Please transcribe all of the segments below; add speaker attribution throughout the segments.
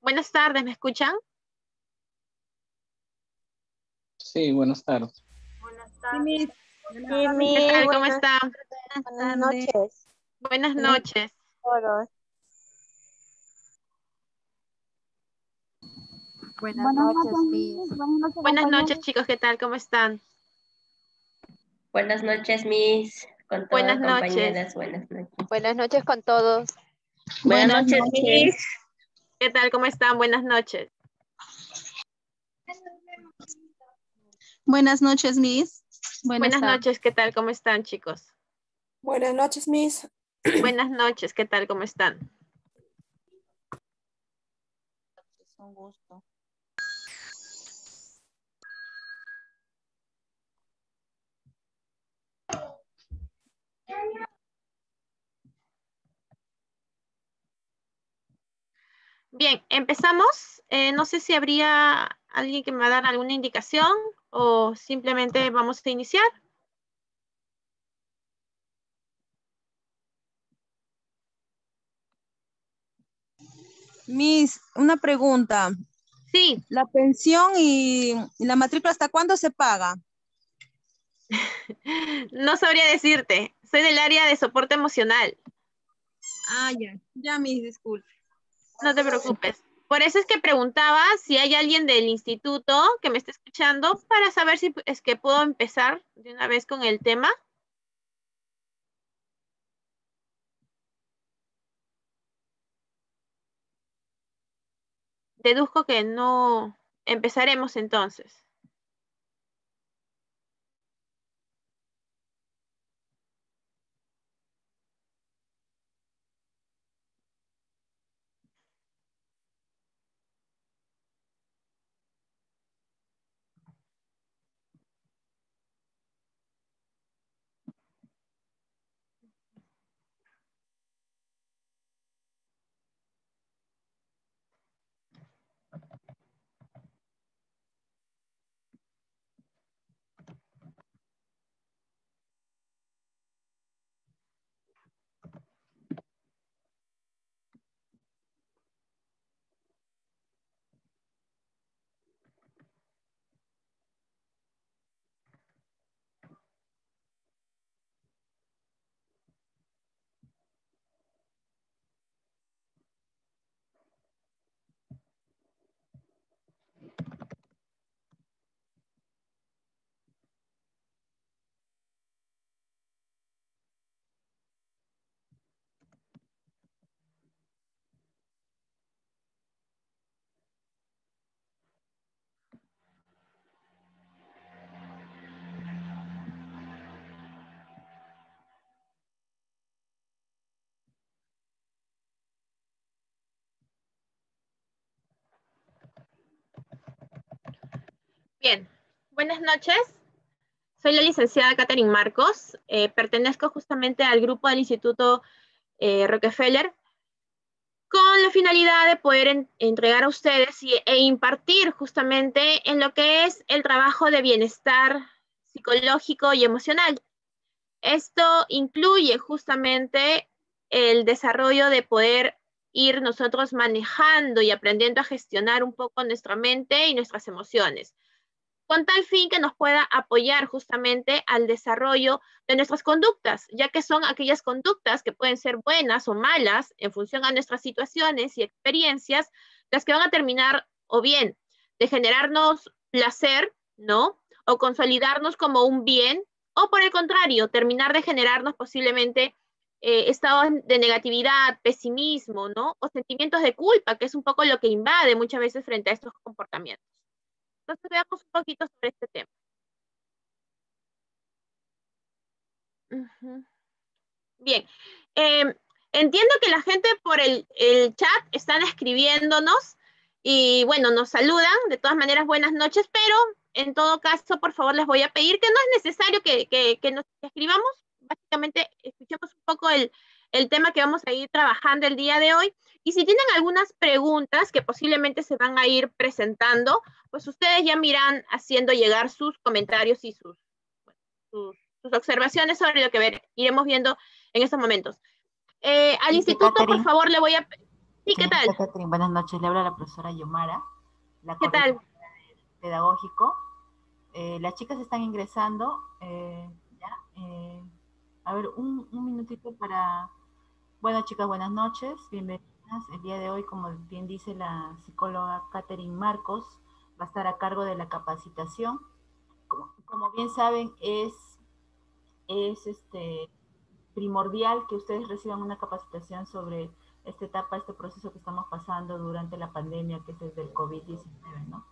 Speaker 1: Buenas tardes, ¿me escuchan?
Speaker 2: Sí, buenas tardes.
Speaker 3: Sí, Miss.
Speaker 1: ¿Qué tal? ¿Cómo está?
Speaker 4: Buenas noches.
Speaker 1: Buenas noches.
Speaker 4: Todos.
Speaker 3: Buenas noches, Miss.
Speaker 1: Buenas noches, chicos, ¿qué tal? ¿Cómo están?
Speaker 5: Buenas noches, Miss. Con todas
Speaker 1: Buenas noches.
Speaker 5: compañeras, buenas noches.
Speaker 4: Buenas noches con todos.
Speaker 5: Buenas noches, Miss.
Speaker 1: ¿Qué tal? ¿Cómo están? Buenas noches.
Speaker 6: Buenas noches, Miss.
Speaker 1: Buenas noches, ¿qué tal? ¿Cómo están, chicos?
Speaker 7: Buenas noches, Miss.
Speaker 1: Buenas noches, ¿qué tal? ¿Cómo están?
Speaker 6: Un gusto.
Speaker 1: Bien, empezamos. No sé si habría alguien que me va a dar alguna indicación o simplemente vamos a iniciar.
Speaker 6: Miss, una pregunta.
Speaker 1: Sí.
Speaker 6: ¿La pensión y la matrícula hasta cuándo se paga?
Speaker 1: No sabría decirte. Soy del área de soporte emocional.
Speaker 6: Ah, ya. Ya, Miss, disculpe.
Speaker 1: No te preocupes. Por eso es que preguntaba si hay alguien del instituto que me esté escuchando para saber si es que puedo empezar de una vez con el tema. Deduzco que no. Empezaremos entonces. Bien, buenas noches. Soy la licenciada Catherine Marcos. Pertenezco justamente al grupo del Instituto Rockefeller con la finalidad de poder entregar a ustedes e impartir justamente en lo que es el trabajo de bienestar psicológico y emocional. Esto incluye justamente el desarrollo de poder ir nosotros manejando y aprendiendo a gestionar un poco nuestra mente y nuestras emociones, con tal fin que nos pueda apoyar justamente al desarrollo de nuestras conductas, ya que son aquellas conductas que pueden ser buenas o malas en función a nuestras situaciones y experiencias, las que van a terminar o bien de generarnos placer, ¿no? O consolidarnos como un bien, o por el contrario, terminar de generarnos posiblemente estados de negatividad, pesimismo, ¿no? O sentimientos de culpa, que es un poco lo que invade muchas veces frente a estos comportamientos. Entonces veamos un poquito sobre este tema. Bien, entiendo que la gente por el chat están escribiéndonos y bueno, nos saludan, de todas maneras buenas noches, pero en todo caso, por favor, les voy a pedir que no es necesario que nos escribamos, básicamente escuchemos un poco el tema que vamos a ir trabajando el día de hoy, y si tienen algunas preguntas que posiblemente se van a ir presentando, pues ustedes ya me irán haciendo llegar sus comentarios y sus observaciones sobre lo que iremos viendo en estos momentos. Al instituto,
Speaker 8: Catherine,
Speaker 1: por favor, le voy a... Sí, ¿qué tal?
Speaker 8: Catherine, buenas noches. Le habla la profesora Yomara, la
Speaker 1: ¿Qué tal?
Speaker 8: pedagógico. Las chicas están ingresando. A ver, un minutito para... Bueno, chicas, buenas noches. Bienvenidas. El día de hoy, como bien dice la psicóloga Catherine Marcos, va a estar a cargo de la capacitación. Como bien saben, es primordial que ustedes reciban una capacitación sobre esta etapa, este proceso que estamos pasando durante la pandemia, que es el del COVID-19, ¿no?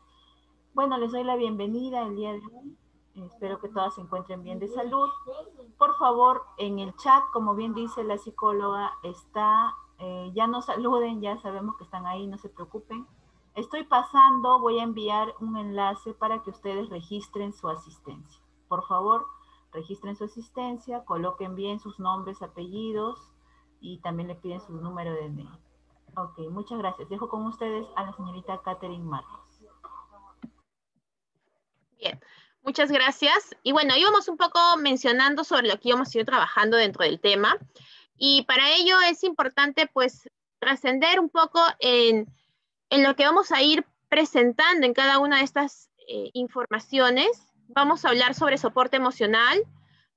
Speaker 8: Bueno, les doy la bienvenida el día de hoy. Espero que todas se encuentren bien de salud. Por favor, en el chat, como bien dice la psicóloga, ya nos saluden, ya sabemos que están ahí, no se preocupen. Estoy pasando, voy a enviar un enlace para que ustedes registren su asistencia. Por favor, registren su asistencia, coloquen bien sus nombres, apellidos y también le piden su número de DNI. Ok, muchas gracias. Dejo con ustedes a la señorita Catherine Marcos.
Speaker 1: Bien, muchas gracias. Y bueno, íbamos un poco mencionando sobre lo que íbamos a ir trabajando dentro del tema. Y para ello es importante, pues, trascender un poco en lo que vamos a ir presentando en cada una de estas informaciones. Vamos a hablar sobre soporte emocional,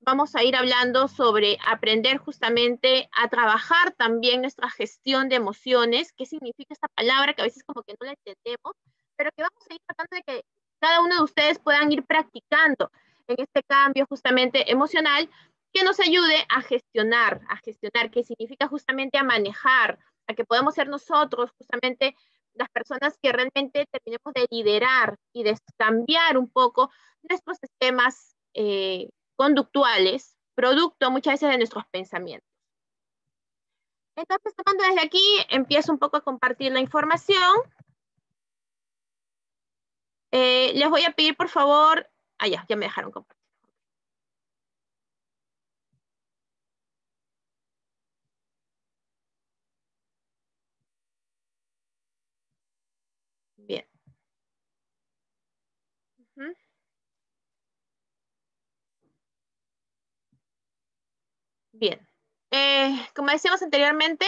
Speaker 1: vamos a ir hablando sobre aprender justamente a trabajar también nuestra gestión de emociones. ¿Qué significa esta palabra que a veces como que no la entendemos? Pero que vamos a ir tratando de que cada uno de ustedes puedan ir practicando en este cambio justamente emocional que nos ayude a gestionar, que significa justamente a manejar, a que podamos ser nosotros justamente las personas que realmente terminemos de liderar y de cambiar un poco nuestros sistemas conductuales, producto muchas veces de nuestros pensamientos. Entonces, tomando desde aquí, empiezo un poco a compartir la información. Les voy a pedir, por favor, ya me dejaron compartir. Bien. Bien. Como decíamos anteriormente,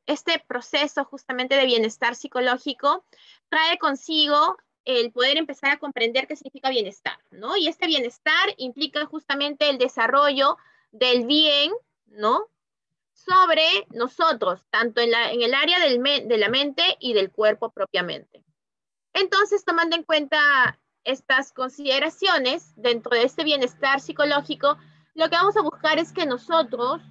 Speaker 1: este proceso justamente de bienestar psicológico trae consigo el poder empezar a comprender qué significa bienestar, ¿no? Y este bienestar implica justamente el desarrollo del bien, ¿no? Sobre nosotros, tanto en el área de la mente y del cuerpo propiamente. Entonces, tomando en cuenta estas consideraciones dentro de este bienestar psicológico, lo que vamos a buscar es que nosotros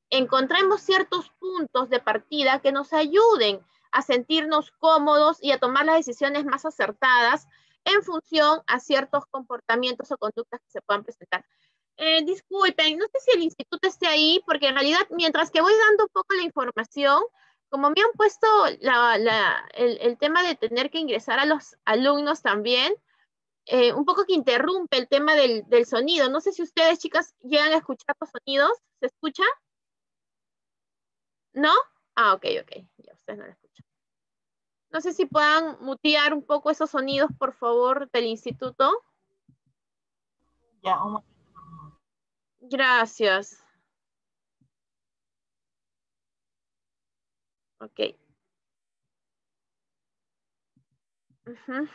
Speaker 1: encontremos ciertos puntos de partida que nos ayuden a sentirnos cómodos y a tomar las decisiones más acertadas en función a ciertos comportamientos o conductas que se puedan presentar. Disculpen, no sé si el instituto esté ahí, porque en realidad mientras que voy dando un poco la información, como me han puesto el tema de tener que ingresar a los alumnos también, un poco que interrumpe el tema del sonido. No sé si ustedes, chicas, llegan a escuchar los sonidos. ¿Se escucha? ¿No? Ah, ok, ya ustedes no lo escuchan. No sé si puedan mutear un poco esos sonidos, por favor, del instituto.
Speaker 8: Ya, un momento.
Speaker 1: Gracias. Ok. Ujú.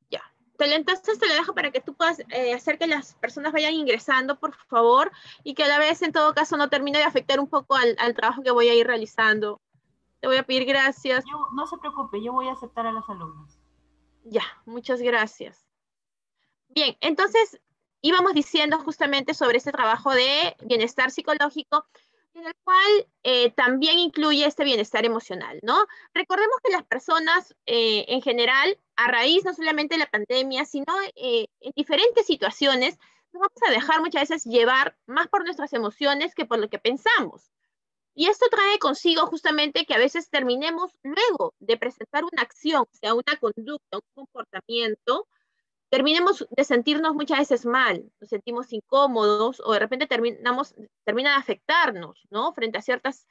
Speaker 1: Ya. Entonces te lo dejo para que tú puedas hacer que las personas vayan ingresando, por favor, y que a la vez, en todo caso, no termine de afectar un poco al trabajo que voy a ir realizando. Te voy a pedir gracias.
Speaker 8: No se preocupe, yo voy a aceptar a las alumnas.
Speaker 1: Ya, muchas gracias. Bien, entonces íbamos diciendo justamente sobre este trabajo de bienestar psicológico, en el cual también incluye este bienestar emocional, ¿no? Recordemos que las personas en general, a raíz no solamente de la pandemia, sino en diferentes situaciones, nos vamos a dejar muchas veces llevar más por nuestras emociones que por lo que pensamos. Y esto trae consigo justamente que a veces terminemos luego de presentar una acción, o sea, una conducta, un comportamiento, terminemos de sentirnos muchas veces mal, nos sentimos incómodos o de repente termina de afectarnos, ¿no? Frente a ciertas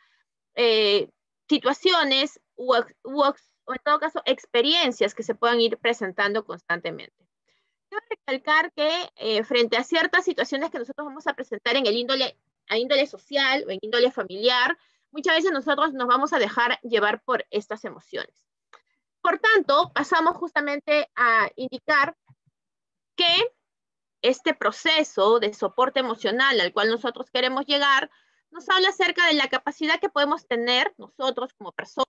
Speaker 1: situaciones o en todo caso experiencias que se puedan ir presentando constantemente. Quiero recalcar que frente a ciertas situaciones que nosotros vamos a presentar en el índole social o en índole familiar, muchas veces nosotros nos vamos a dejar llevar por estas emociones. Por tanto, pasamos justamente a indicar que este proceso de soporte emocional al cual nosotros queremos llegar nos habla acerca de la capacidad que podemos tener nosotros como personas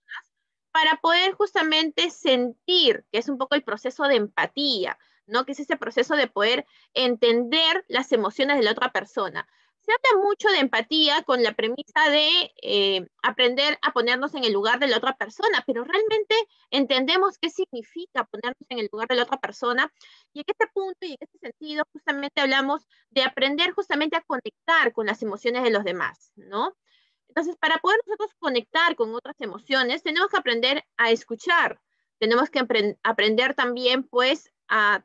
Speaker 1: para poder justamente sentir, que es un poco el proceso de empatía, ¿no? Que es ese proceso de poder entender las emociones de la otra persona. Se habla mucho de empatía con la premisa de aprender a ponernos en el lugar de la otra persona, pero realmente entendemos qué significa ponernos en el lugar de la otra persona. Y en este punto y en este sentido justamente hablamos de aprender justamente a conectar con las emociones de los demás, ¿no? Entonces, para poder nosotros conectar con otras emociones, tenemos que aprender a escuchar, tenemos que aprender también, pues, a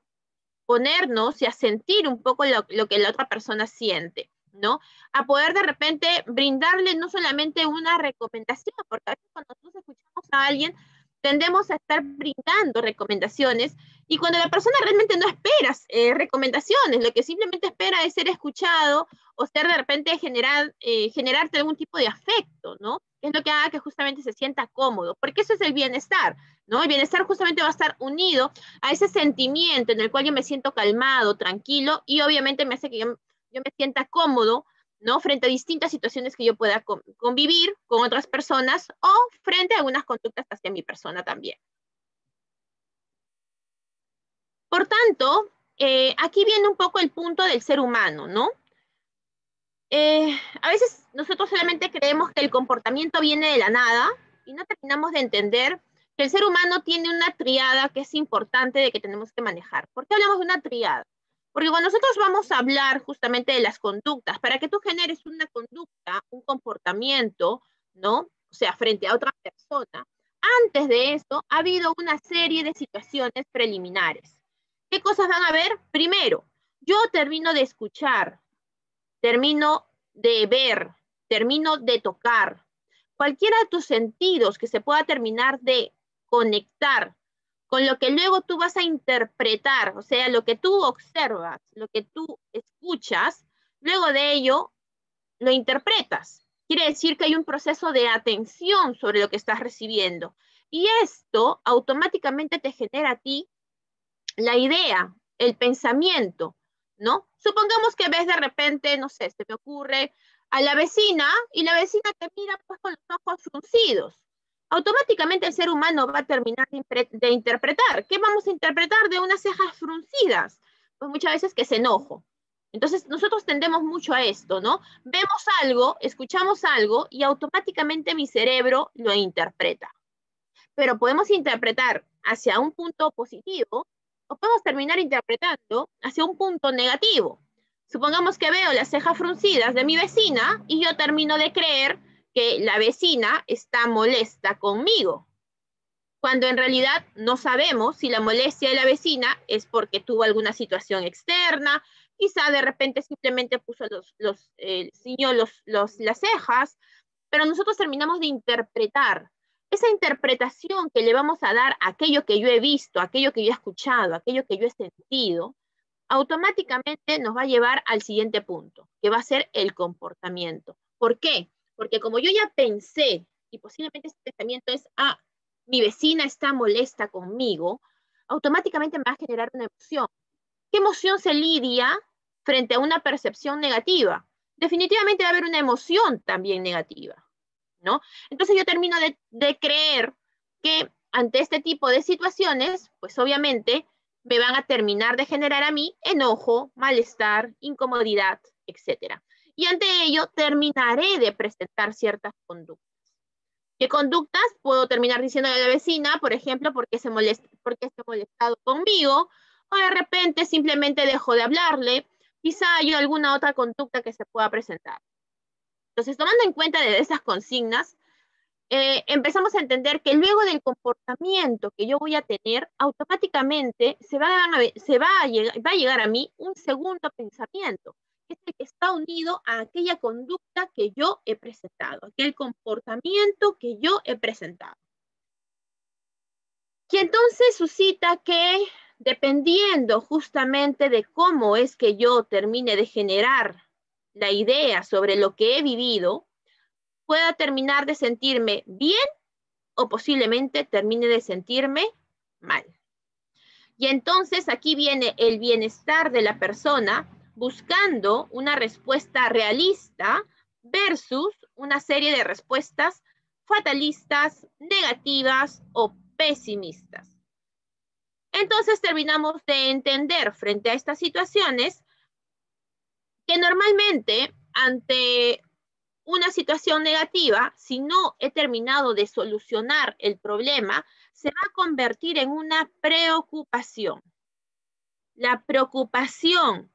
Speaker 1: ponernos y a sentir un poco lo que la otra persona siente, ¿no? A poder de repente brindarle no solamente una recomendación, porque a veces cuando nosotros escuchamos a alguien, tendemos a estar brindando recomendaciones y cuando la persona realmente no espera recomendaciones, lo que simplemente espera es ser escuchado o ser de repente generarte algún tipo de afecto, ¿no? Que es lo que haga que justamente se sienta cómodo, porque eso es el bienestar, ¿no? El bienestar justamente va a estar unido a ese sentimiento en el cual yo me siento calmado, tranquilo, y obviamente me hace que yo me sienta cómodo, ¿no? Frente a distintas situaciones que yo pueda convivir con otras personas o frente a algunas conductas hacia mi persona también. Por tanto, aquí viene un poco el punto del ser humano, ¿no? A veces nosotros solamente creemos que el comportamiento viene de la nada y no terminamos de entender que el ser humano tiene una triada que es importante de que tenemos que manejar. ¿Por qué hablamos de una triada? Porque cuando nosotros vamos a hablar justamente de las conductas, para que tú generes una conducta, un comportamiento, ¿no? O sea, frente a otra persona, antes de eso ha habido una serie de situaciones preliminares. ¿Qué cosas van a haber? Primero, yo termino de escuchar, termino de ver, termino de tocar. Cualquiera de tus sentidos que se pueda terminar de conectar con lo que luego tú vas a interpretar, o sea, lo que tú observas, lo que tú escuchas, luego de ello lo interpretas. Quiere decir que hay un proceso de atención sobre lo que estás recibiendo. Y esto automáticamente te genera a ti la idea, el pensamiento, ¿no? Supongamos que ves de repente, no sé, se me ocurre a la vecina y la vecina te mira pues con los ojos fruncidos. Automáticamente el ser humano va a terminar de interpretar. ¿Qué vamos a interpretar de unas cejas fruncidas? Pues muchas veces que es enojo. Entonces nosotros tendemos mucho a esto, ¿no? Vemos algo, escuchamos algo y automáticamente mi cerebro lo interpreta. Pero podemos interpretar hacia un punto positivo o podemos terminar interpretando hacia un punto negativo. Supongamos que veo las cejas fruncidas de mi vecina y yo termino de creer que la vecina está molesta conmigo, cuando en realidad no sabemos si la molestia de la vecina es porque tuvo alguna situación externa, quizá de repente simplemente puso ciñó las cejas, pero nosotros terminamos de interpretar. Esa interpretación que le vamos a dar a aquello que yo he visto, a aquello que yo he escuchado, a aquello que yo he sentido, automáticamente nos va a llevar al siguiente punto, que va a ser el comportamiento. ¿Por qué? Porque como yo ya pensé, y posiblemente este pensamiento es, mi vecina está molesta conmigo, automáticamente me va a generar una emoción. ¿Qué emoción se lidia frente a una percepción negativa? Definitivamente va a haber una emoción también negativa, ¿no? Entonces yo termino de creer que ante este tipo de situaciones, pues obviamente me van a terminar de generar a mí enojo, malestar, incomodidad, etc. Y ante ello terminaré de presentar ciertas conductas. ¿Qué conductas? Puedo terminar diciendo a la vecina, por ejemplo, porque está molestado conmigo, o de repente simplemente dejo de hablarle, quizá hay alguna otra conducta que se pueda presentar. Entonces, tomando en cuenta de esas consignas, empezamos a entender que luego del comportamiento que yo voy a tener, automáticamente va a llegar a mí un segundo pensamiento, que es el que está unido a aquella conducta que yo he presentado, aquel comportamiento que yo he presentado. Y entonces suscita que, dependiendo justamente de cómo es que yo termine de generar la idea sobre lo que he vivido, pueda terminar de sentirme bien o posiblemente termine de sentirme mal. Y entonces aquí viene el bienestar de la persona buscando una respuesta realista versus una serie de respuestas fatalistas, negativas o pesimistas. Entonces terminamos de entender frente a estas situaciones que normalmente ante una situación negativa, si no he terminado de solucionar el problema, se va a convertir en una preocupación. La preocupación,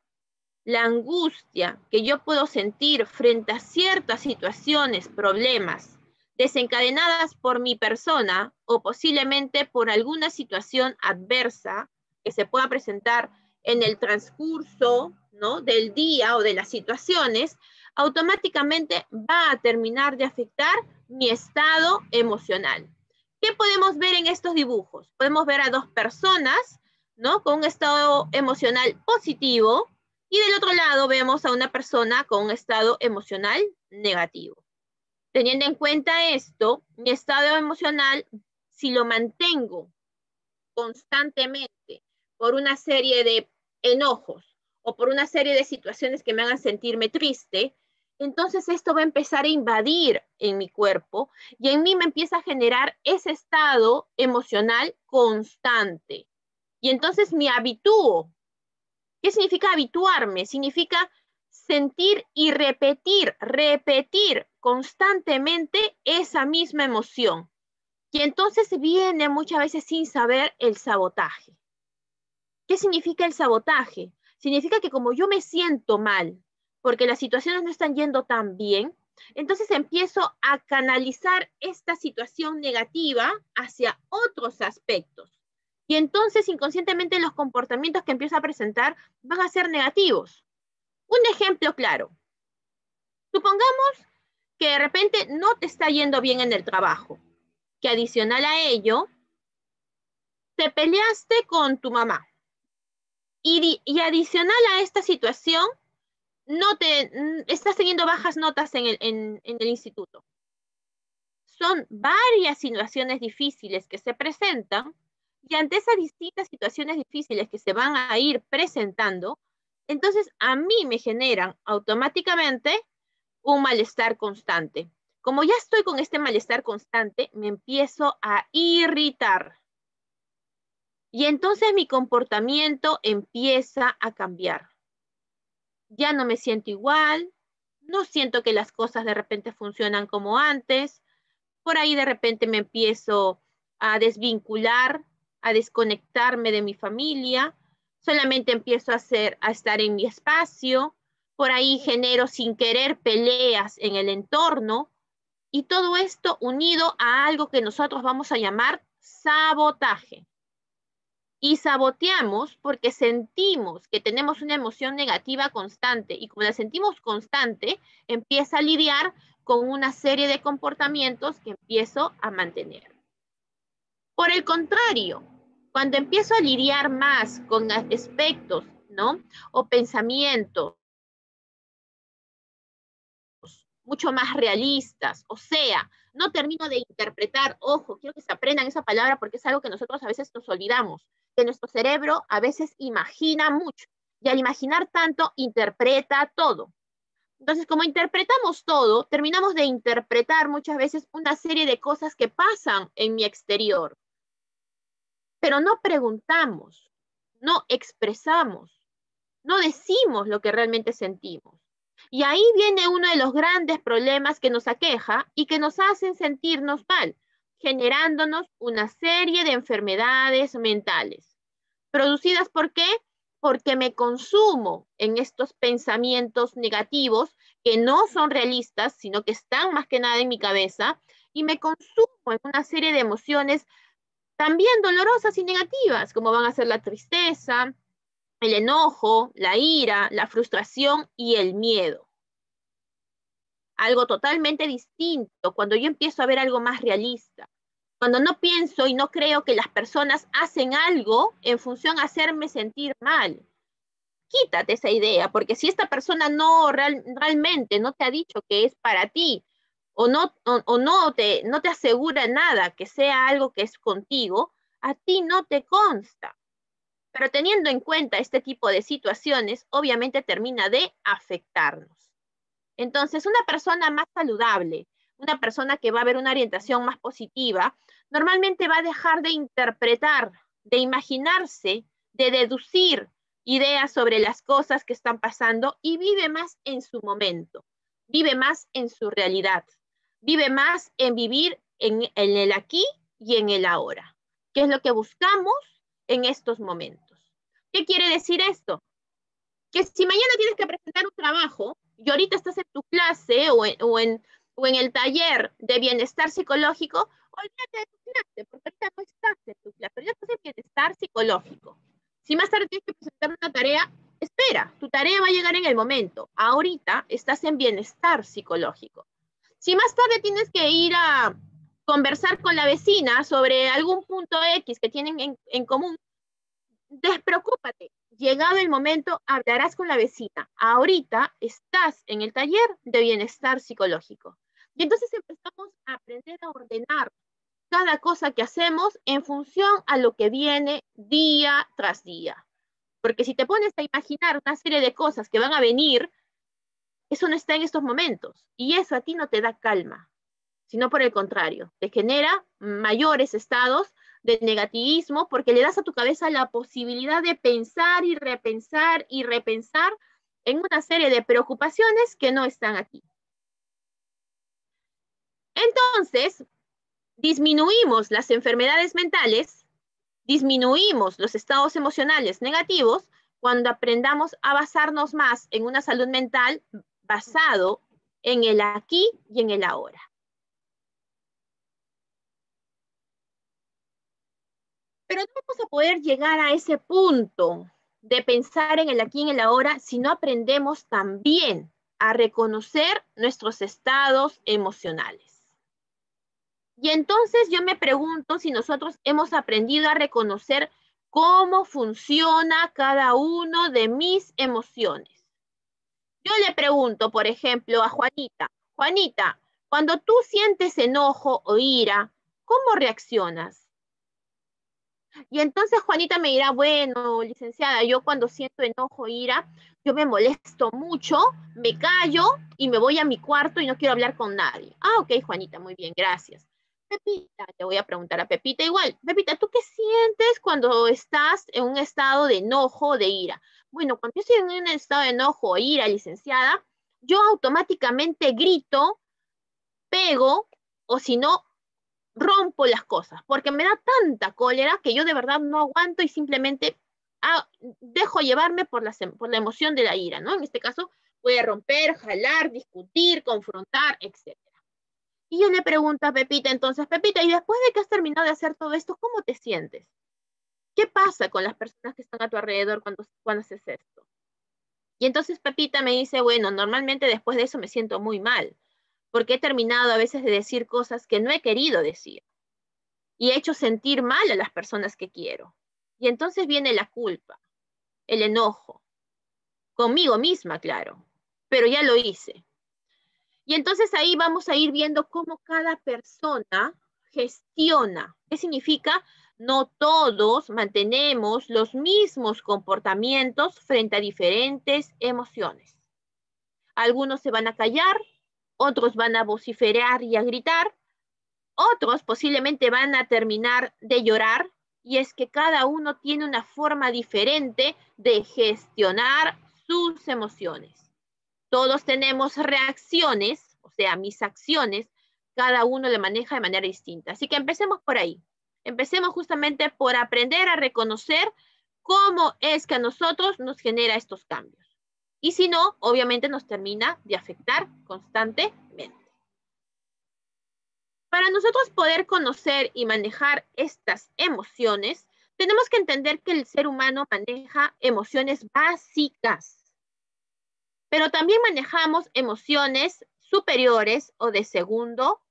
Speaker 1: la angustia que yo puedo sentir frente a ciertas situaciones, problemas, desencadenadas por mi persona o posiblemente por alguna situación adversa que se pueda presentar en el transcurso, ¿no?, del día o de las situaciones, automáticamente va a terminar de afectar mi estado emocional. ¿Qué podemos ver en estos dibujos? Podemos ver a dos personas, ¿no?, con un estado emocional positivo, y del otro lado vemos a una persona con un estado emocional negativo. Teniendo en cuenta esto, mi estado emocional, si lo mantengo constantemente por una serie de enojos o por una serie de situaciones que me hagan sentirme triste, entonces esto va a empezar a invadir en mi cuerpo y en mí me empieza a generar ese estado emocional constante. Y entonces me habitúo. ¿Qué significa habituarme? Significa sentir y repetir constantemente esa misma emoción. Y entonces viene muchas veces sin saber el sabotaje. ¿Qué significa el sabotaje? Significa que como yo me siento mal, porque las situaciones no están yendo tan bien, entonces empiezo a canalizar esta situación negativa hacia otros aspectos. Y entonces inconscientemente los comportamientos que empiezo a presentar van a ser negativos. Un ejemplo claro. Supongamos que de repente no te está yendo bien en el trabajo, que adicional a ello, te peleaste con tu mamá. Y adicional a esta situación, estás teniendo bajas notas en el instituto. Son varias situaciones difíciles que se presentan, y ante esas distintas situaciones difíciles que se van a ir presentando, entonces a mí me generan automáticamente un malestar constante. Como ya estoy con este malestar constante, me empiezo a irritar. Y entonces mi comportamiento empieza a cambiar. Ya no me siento igual, no siento que las cosas de repente funcionan como antes, por ahí de repente me empiezo a desvincular, a desconectarme de mi familia, solamente empiezo a estar en mi espacio, por ahí genero sin querer peleas en el entorno, y todo esto unido a algo que nosotros vamos a llamar sabotaje. Y saboteamos porque sentimos que tenemos una emoción negativa constante, y como la sentimos constante, empieza a lidiar con una serie de comportamientos que empiezo a mantener. Por el contrario, cuando empiezo a lidiar más con aspectos ¿no? O pensamientos mucho más realistas. O sea, no termino de interpretar, ojo, quiero que se aprendan esa palabra porque es algo que nosotros a veces nos olvidamos, que nuestro cerebro a veces imagina mucho, y al imaginar tanto, interpreta todo. Entonces, como interpretamos todo, terminamos de interpretar muchas veces una serie de cosas que pasan en mi exterior. Pero no preguntamos, no expresamos, no decimos lo que realmente sentimos. Y ahí viene uno de los grandes problemas que nos aqueja y que nos hacen sentirnos mal, generándonos una serie de enfermedades mentales. ¿Producidas por qué? Porque me consumo en estos pensamientos negativos que no son realistas, sino que están más que nada en mi cabeza, y me consumo en una serie de emociones también dolorosas y negativas, como van a ser la tristeza, el enojo, la ira, la frustración y el miedo. Algo totalmente distinto cuando yo empiezo a ver algo más realista. Cuando no pienso y no creo que las personas hacen algo en función a hacerme sentir mal. Quítate esa idea, porque si esta persona no realmente no te ha dicho que es para ti, o no te asegura nada que sea algo que es contigo, a ti no te consta. Pero teniendo en cuenta este tipo de situaciones, obviamente termina de afectarnos. Entonces, una persona más saludable, una persona que va a ver una orientación más positiva, normalmente va a dejar de interpretar, de imaginarse, de deducir ideas sobre las cosas que están pasando y vive más en su momento, vive más en su realidad, vive más en vivir en el aquí y en el ahora, que es lo que buscamos en estos momentos. ¿Qué quiere decir esto? Que si mañana tienes que presentar un trabajo y ahorita estás en tu clase o en el taller de bienestar psicológico, olvídate de tu clase, porque ahorita no estás en tu clase, pero ya estás en bienestar psicológico. Si más tarde tienes que presentar una tarea, espera, tu tarea va a llegar en el momento. Ahorita estás en bienestar psicológico. Si más tarde tienes que ir a conversar con la vecina sobre algún punto X que tienen en común, despreocúpate. Llegado el momento, hablarás con la vecina. Ahorita estás en el taller de bienestar psicológico. Y entonces empezamos a aprender a ordenar cada cosa que hacemos en función a lo que viene día tras día. Porque si te pones a imaginar una serie de cosas que van a venir, eso no está en estos momentos. Y eso a ti no te da calma, sino por el contrario, te genera mayores estados de negativismo porque le das a tu cabeza la posibilidad de pensar y repensar en una serie de preocupaciones que no están aquí. Entonces, disminuimos las enfermedades mentales, disminuimos los estados emocionales negativos cuando aprendamos a basarnos más en una salud mental basado en el aquí y en el ahora. Pero no vamos a poder llegar a ese punto de pensar en el aquí y en el ahora si no aprendemos también a reconocer nuestros estados emocionales. Y entonces yo me pregunto si nosotros hemos aprendido a reconocer cómo funciona cada uno de mis emociones. Yo le pregunto, por ejemplo, a Juanita, Juanita, cuando tú sientes enojo o ira, ¿cómo reaccionas? Y entonces Juanita me dirá, bueno, licenciada, yo cuando siento enojo, ira, yo me molesto mucho, me callo y me voy a mi cuarto y no quiero hablar con nadie. Ah, ok, Juanita, muy bien, gracias. Pepita, te voy a preguntar a Pepita igual. Pepita, ¿tú qué sientes cuando estás en un estado de enojo o de ira? Bueno, cuando yo estoy en un estado de enojo o ira, licenciada, yo automáticamente grito, pego, o si no, rompo las cosas, porque me da tanta cólera que yo de verdad no aguanto y simplemente dejo llevarme por la emoción de la ira, ¿no? En este caso, puede romper, jalar, discutir, confrontar, etc. Y yo le pregunto a Pepita, entonces, Pepita, y después de que has terminado de hacer todo esto, ¿cómo te sientes? ¿Qué pasa con las personas que están a tu alrededor cuando haces esto? Y entonces Pepita me dice, bueno, normalmente después de eso me siento muy mal, porque he terminado a veces de decir cosas que no he querido decir. Y he hecho sentir mal a las personas que quiero. Y entonces viene la culpa, el enojo, Conmigo misma, claro, pero ya lo hice. Y entonces ahí vamos a ir viendo cómo cada persona gestiona. ¿Qué significa? No todos mantenemos los mismos comportamientos frente a diferentes emociones. Algunos se van a callar, otros van a vociferar y a gritar, otros posiblemente van a terminar de llorar, y es que cada uno tiene una forma diferente de gestionar sus emociones. Todos tenemos reacciones, o sea, mis acciones, cada uno le maneja de manera distinta. Así que empecemos por ahí. Empecemos justamente por aprender a reconocer cómo es que a nosotros nos genera estos cambios. Y si no, obviamente nos termina de afectar constantemente. Para nosotros poder conocer y manejar estas emociones, tenemos que entender que el ser humano maneja emociones básicas, pero también manejamos emociones superiores o de segundo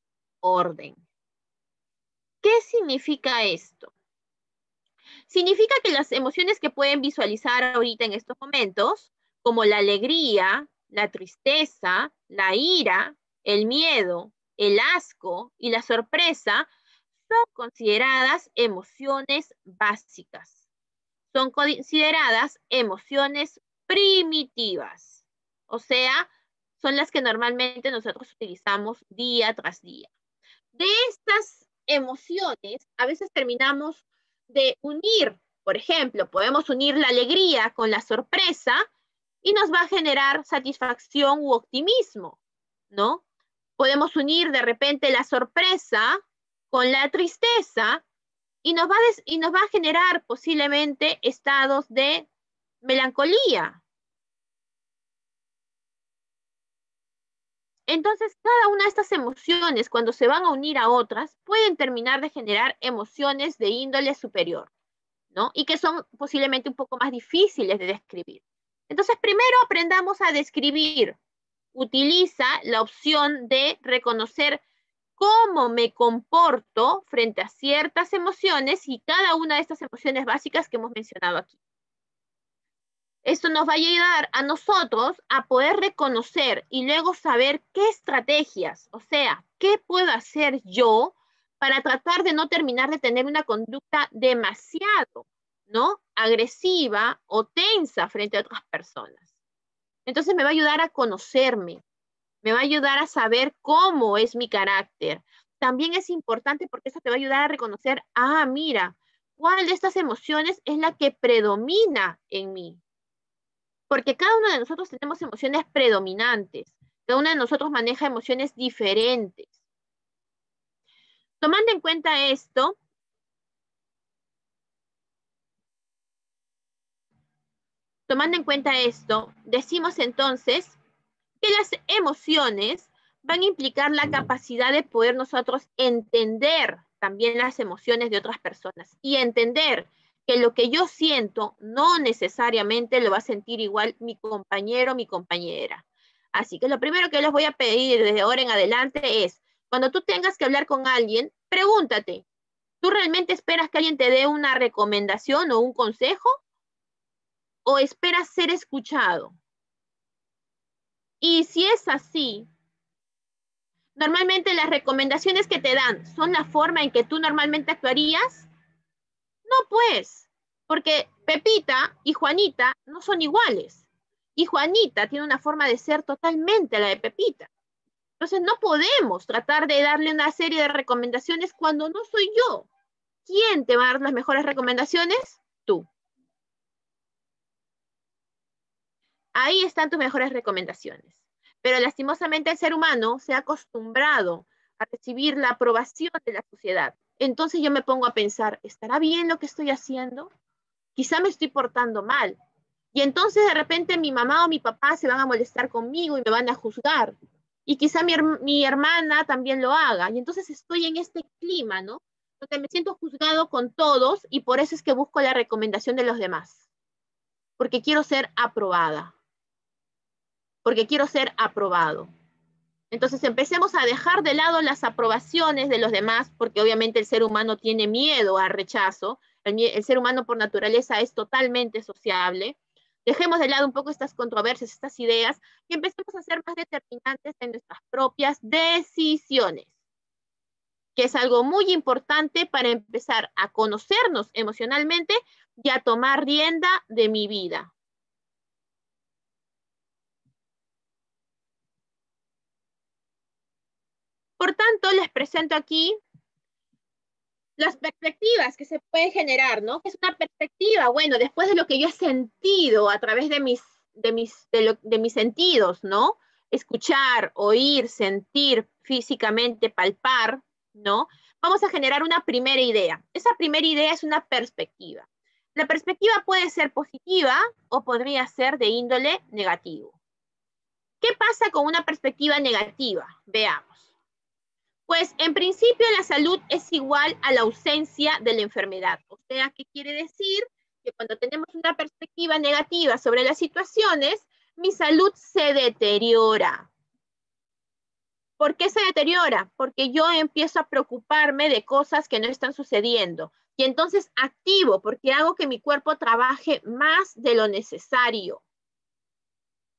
Speaker 1: orden. ¿Qué significa esto? Significa que las emociones que pueden visualizar ahorita en estos momentos, como la alegría, la tristeza, la ira, el miedo, el asco y la sorpresa, son consideradas emociones básicas. Son consideradas emociones primitivas. O sea, son las que normalmente nosotros utilizamos día tras día. De estas emociones, a veces terminamos de unir, por ejemplo, podemos unir la alegría con la sorpresa y nos va a generar satisfacción u optimismo, ¿no? Podemos unir de repente la sorpresa con la tristeza y nos va a generar posiblemente estados de melancolía. Entonces, cada una de estas emociones, cuando se van a unir a otras, pueden terminar de generar emociones de índole superior, ¿no? Y que son posiblemente un poco más difíciles de describir. Entonces, primero aprendamos a describir. Utiliza la opción de reconocer cómo me comporto frente a ciertas emociones y cada una de estas emociones básicas que hemos mencionado aquí. Esto nos va a ayudar a nosotros a poder reconocer y luego saber qué estrategias, o sea, qué puedo hacer yo para tratar de no terminar de tener una conducta demasiado, ¿no? agresiva o tensa frente a otras personas. Entonces me va a ayudar a conocerme, me va a ayudar a saber cómo es mi carácter. También es importante porque eso te va a ayudar a reconocer, mira, ¿cuál de estas emociones es la que predomina en mí? Porque cada uno de nosotros tenemos emociones predominantes. Cada uno de nosotros maneja emociones diferentes. Tomando en cuenta esto, decimos entonces que las emociones van a implicar la capacidad de poder nosotros entender también las emociones de otras personas y entender que lo que yo siento no necesariamente lo va a sentir igual mi compañero o mi compañera. Así que lo primero que les voy a pedir desde ahora en adelante es, cuando tú tengas que hablar con alguien, pregúntate, ¿tú realmente esperas que alguien te dé una recomendación o un consejo? ¿O esperas ser escuchado? Y si es así, normalmente las recomendaciones que te dan son la forma en que tú normalmente actuarías. No, pues, porque Pepita y Juanita no son iguales. Y Juanita tiene una forma de ser totalmente la de Pepita. Entonces no podemos tratar de darle una serie de recomendaciones cuando no soy yo. ¿Quién te va a dar las mejores recomendaciones? Tú. Ahí están tus mejores recomendaciones. Pero lastimosamente el ser humano se ha acostumbrado a recibir la aprobación de la sociedad. Entonces yo me pongo a pensar, ¿estará bien lo que estoy haciendo? Quizá me estoy portando mal. Y entonces de repente mi mamá o mi papá se van a molestar conmigo y me van a juzgar. Y quizá mi hermana también lo haga. Y entonces estoy en este clima, ¿no? Donde me siento juzgado con todos y por eso es que busco la recomendación de los demás. Porque quiero ser aprobada. Porque quiero ser aprobado. Entonces empecemos a dejar de lado las aprobaciones de los demás, porque obviamente el ser humano tiene miedo al rechazo. El ser humano por naturaleza es totalmente sociable. Dejemos de lado un poco estas controversias, estas ideas, y empecemos a ser más determinantes en nuestras propias decisiones, que es algo muy importante para empezar a conocernos emocionalmente y a tomar rienda de mi vida. Por tanto, les presento aquí las perspectivas que se pueden generar, ¿no? ¿Qué es una perspectiva? Bueno, después de lo que yo he sentido a través de mis sentidos, ¿no? Escuchar, oír, sentir físicamente, palpar, ¿no? Vamos a generar una primera idea. Esa primera idea es una perspectiva. La perspectiva puede ser positiva o podría ser de índole negativo. ¿Qué pasa con una perspectiva negativa? Veamos. Pues en principio la salud es igual a la ausencia de la enfermedad. O sea, ¿qué quiere decir? Que cuando tenemos una perspectiva negativa sobre las situaciones, mi salud se deteriora. ¿Por qué se deteriora? Porque yo empiezo a preocuparme de cosas que no están sucediendo. Y entonces activo, porque hago que mi cuerpo trabaje más de lo necesario.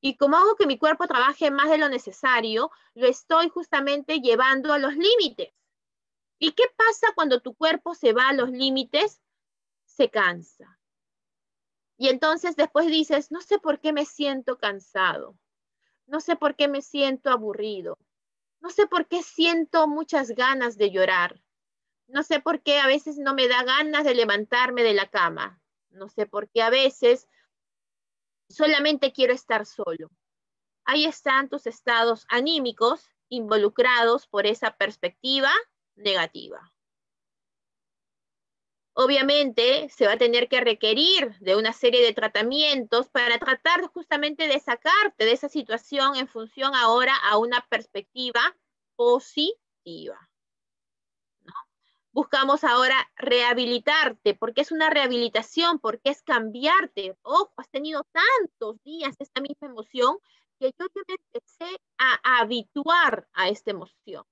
Speaker 1: Y como hago que mi cuerpo trabaje más de lo necesario, lo estoy justamente llevando a los límites. ¿Y qué pasa cuando tu cuerpo se va a los límites? Se cansa. Y entonces después dices, no sé por qué me siento cansado. No sé por qué me siento aburrido. No sé por qué siento muchas ganas de llorar. No sé por qué a veces no me da ganas de levantarme de la cama. No sé por qué a veces solamente quiero estar solo. Ahí están tus estados anímicos involucrados por esa perspectiva negativa. Obviamente se va a tener que requerir de una serie de tratamientos para tratar justamente de sacarte de esa situación en función ahora a una perspectiva positiva. Buscamos ahora rehabilitarte, porque es una rehabilitación, porque es cambiarte. Ojo, has tenido tantos días esta misma emoción que yo te empecé a habituar a esta emoción.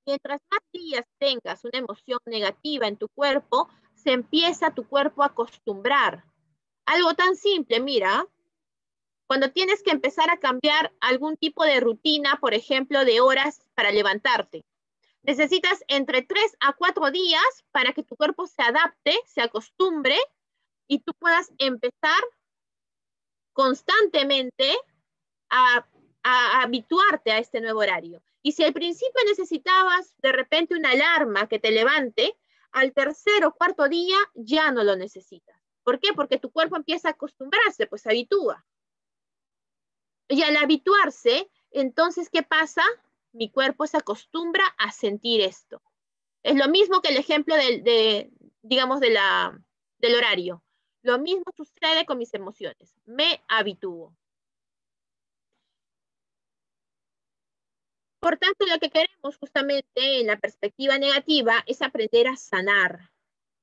Speaker 1: Mientras más días tengas una emoción negativa en tu cuerpo, se empieza tu cuerpo a acostumbrar. Algo tan simple, mira, cuando tienes que empezar a cambiar algún tipo de rutina, por ejemplo, de horas para levantarte. Necesitas entre 3 a 4 días para que tu cuerpo se adapte, se acostumbre y tú puedas empezar constantemente a habituarte a este nuevo horario. Y si al principio necesitabas de repente una alarma que te levante, al tercer o cuarto día ya no lo necesitas. ¿Por qué? Porque tu cuerpo empieza a acostumbrarse, pues se habitúa. Y al habituarse, entonces, ¿qué pasa? Mi cuerpo se acostumbra a sentir esto. Es lo mismo que el ejemplo digamos, del horario. Lo mismo sucede con mis emociones. Me habitúo. Por tanto, lo que queremos justamente en la perspectiva negativa es aprender a sanar,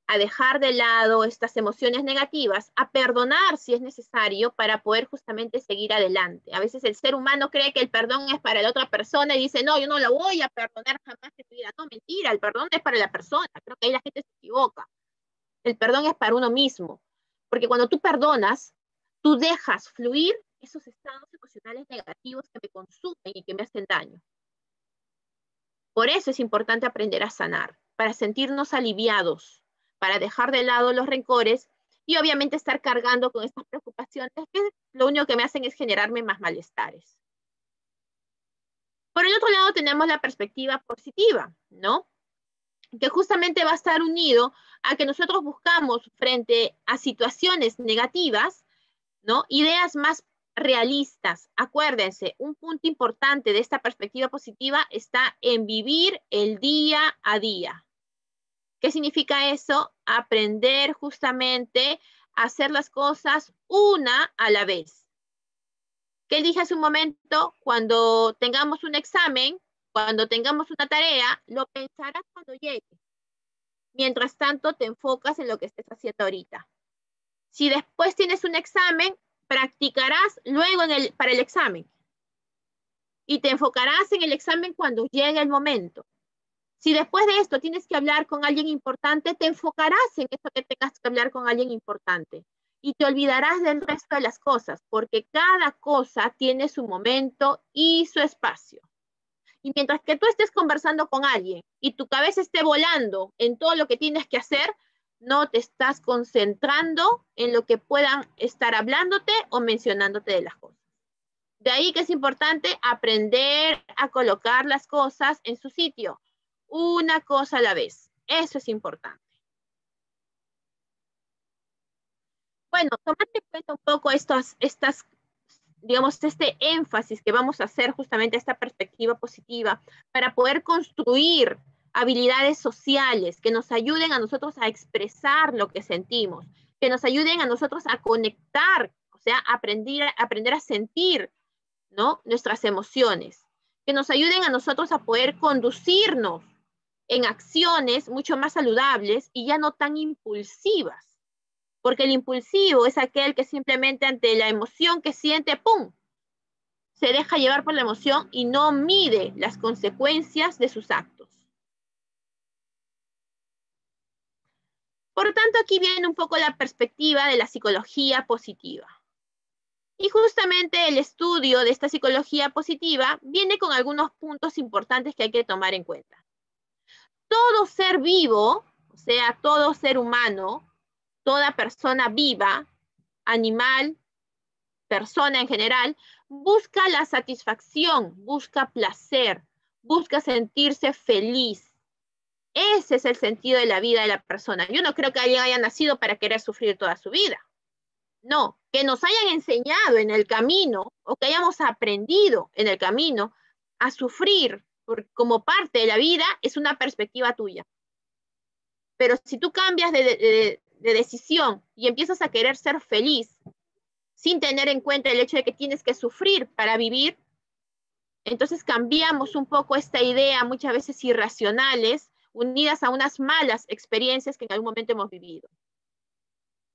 Speaker 1: a dejar de lado estas emociones negativas, a perdonar si es necesario para poder justamente seguir adelante. A veces el ser humano cree que el perdón es para la otra persona y dice, no, yo no la voy a perdonar jamás en mi vida. No, mentira, el perdón es para la persona. Creo que ahí la gente se equivoca. El perdón es para uno mismo. Porque cuando tú perdonas, tú dejas fluir esos estados emocionales negativos que me consumen y que me hacen daño. Por eso es importante aprender a sanar, para sentirnos aliviados, para dejar de lado los rencores y obviamente estar cargando con estas preocupaciones que lo único que me hacen es generarme más malestares. Por el otro lado tenemos la perspectiva positiva, ¿no? Que justamente va a estar unido a que nosotros buscamos frente a situaciones negativas, ¿no? Ideas más realistas. Acuérdense, un punto importante de esta perspectiva positiva está en vivir el día a día. ¿Qué significa eso? Aprender justamente a hacer las cosas una a la vez. ¿Qué dije hace un momento? Cuando tengamos un examen, cuando tengamos una tarea, lo pensarás cuando llegue. Mientras tanto, te enfocas en lo que estés haciendo ahorita. Si después tienes un examen, practicarás luego para el examen. Y te enfocarás en el examen cuando llegue el momento. Si después de esto tienes que hablar con alguien importante, te enfocarás en eso que tengas que hablar con alguien importante. y te olvidarás del resto de las cosas, porque cada cosa tiene su momento y su espacio. Y mientras que tú estés conversando con alguien y tu cabeza esté volando en todo lo que tienes que hacer, no te estás concentrando en lo que puedan estar hablándote o mencionándote de las cosas. De ahí que es importante aprender a colocar las cosas en su sitio, una cosa a la vez. Eso es importante. Bueno, tomando en cuenta un poco digamos, este énfasis que vamos a hacer justamente a esta perspectiva positiva para poder construir habilidades sociales que nos ayuden a nosotros a expresar lo que sentimos, que nos ayuden a nosotros a conectar, o sea, aprender a sentir, ¿no?, nuestras emociones, que nos ayuden a nosotros a poder conducirnos en acciones mucho más saludables y ya no tan impulsivas. Porque el impulsivo es aquel que simplemente ante la emoción que siente, ¡pum!, se deja llevar por la emoción y no mide las consecuencias de sus actos. Por tanto, aquí viene un poco la perspectiva de la psicología positiva. Y justamente el estudio de esta psicología positiva viene con algunos puntos importantes que hay que tomar en cuenta. Todo ser vivo, o sea, todo ser humano, toda persona viva, animal, persona en general, busca la satisfacción, busca placer, busca sentirse feliz. Ese es el sentido de la vida de la persona. Yo no creo que alguien haya nacido para querer sufrir toda su vida. No, que nos hayan enseñado en el camino o que hayamos aprendido en el camino a sufrir como parte de la vida es una perspectiva tuya. Pero si tú cambias de decisión y empiezas a querer ser feliz sin tener en cuenta el hecho de que tienes que sufrir para vivir, entonces cambiamos un poco esta idea muchas veces irracionales, unidas a unas malas experiencias que en algún momento hemos vivido.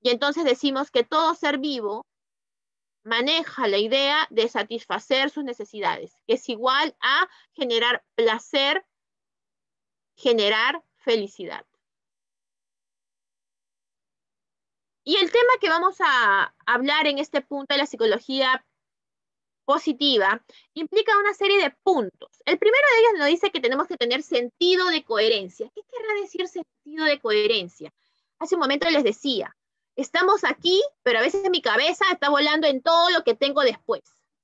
Speaker 1: Y entonces decimos que todo ser vivo maneja la idea de satisfacer sus necesidades, que es igual a generar placer, generar felicidad. Y el tema que vamos a hablar en este punto de la psicología positiva implica una serie de puntos. El primero de ellos nos dice que tenemos que tener sentido de coherencia. ¿Qué querrá decir sentido de coherencia? Hace un momento les decía, estamos aquí, pero a veces mi cabeza está volando en todo lo que tengo después.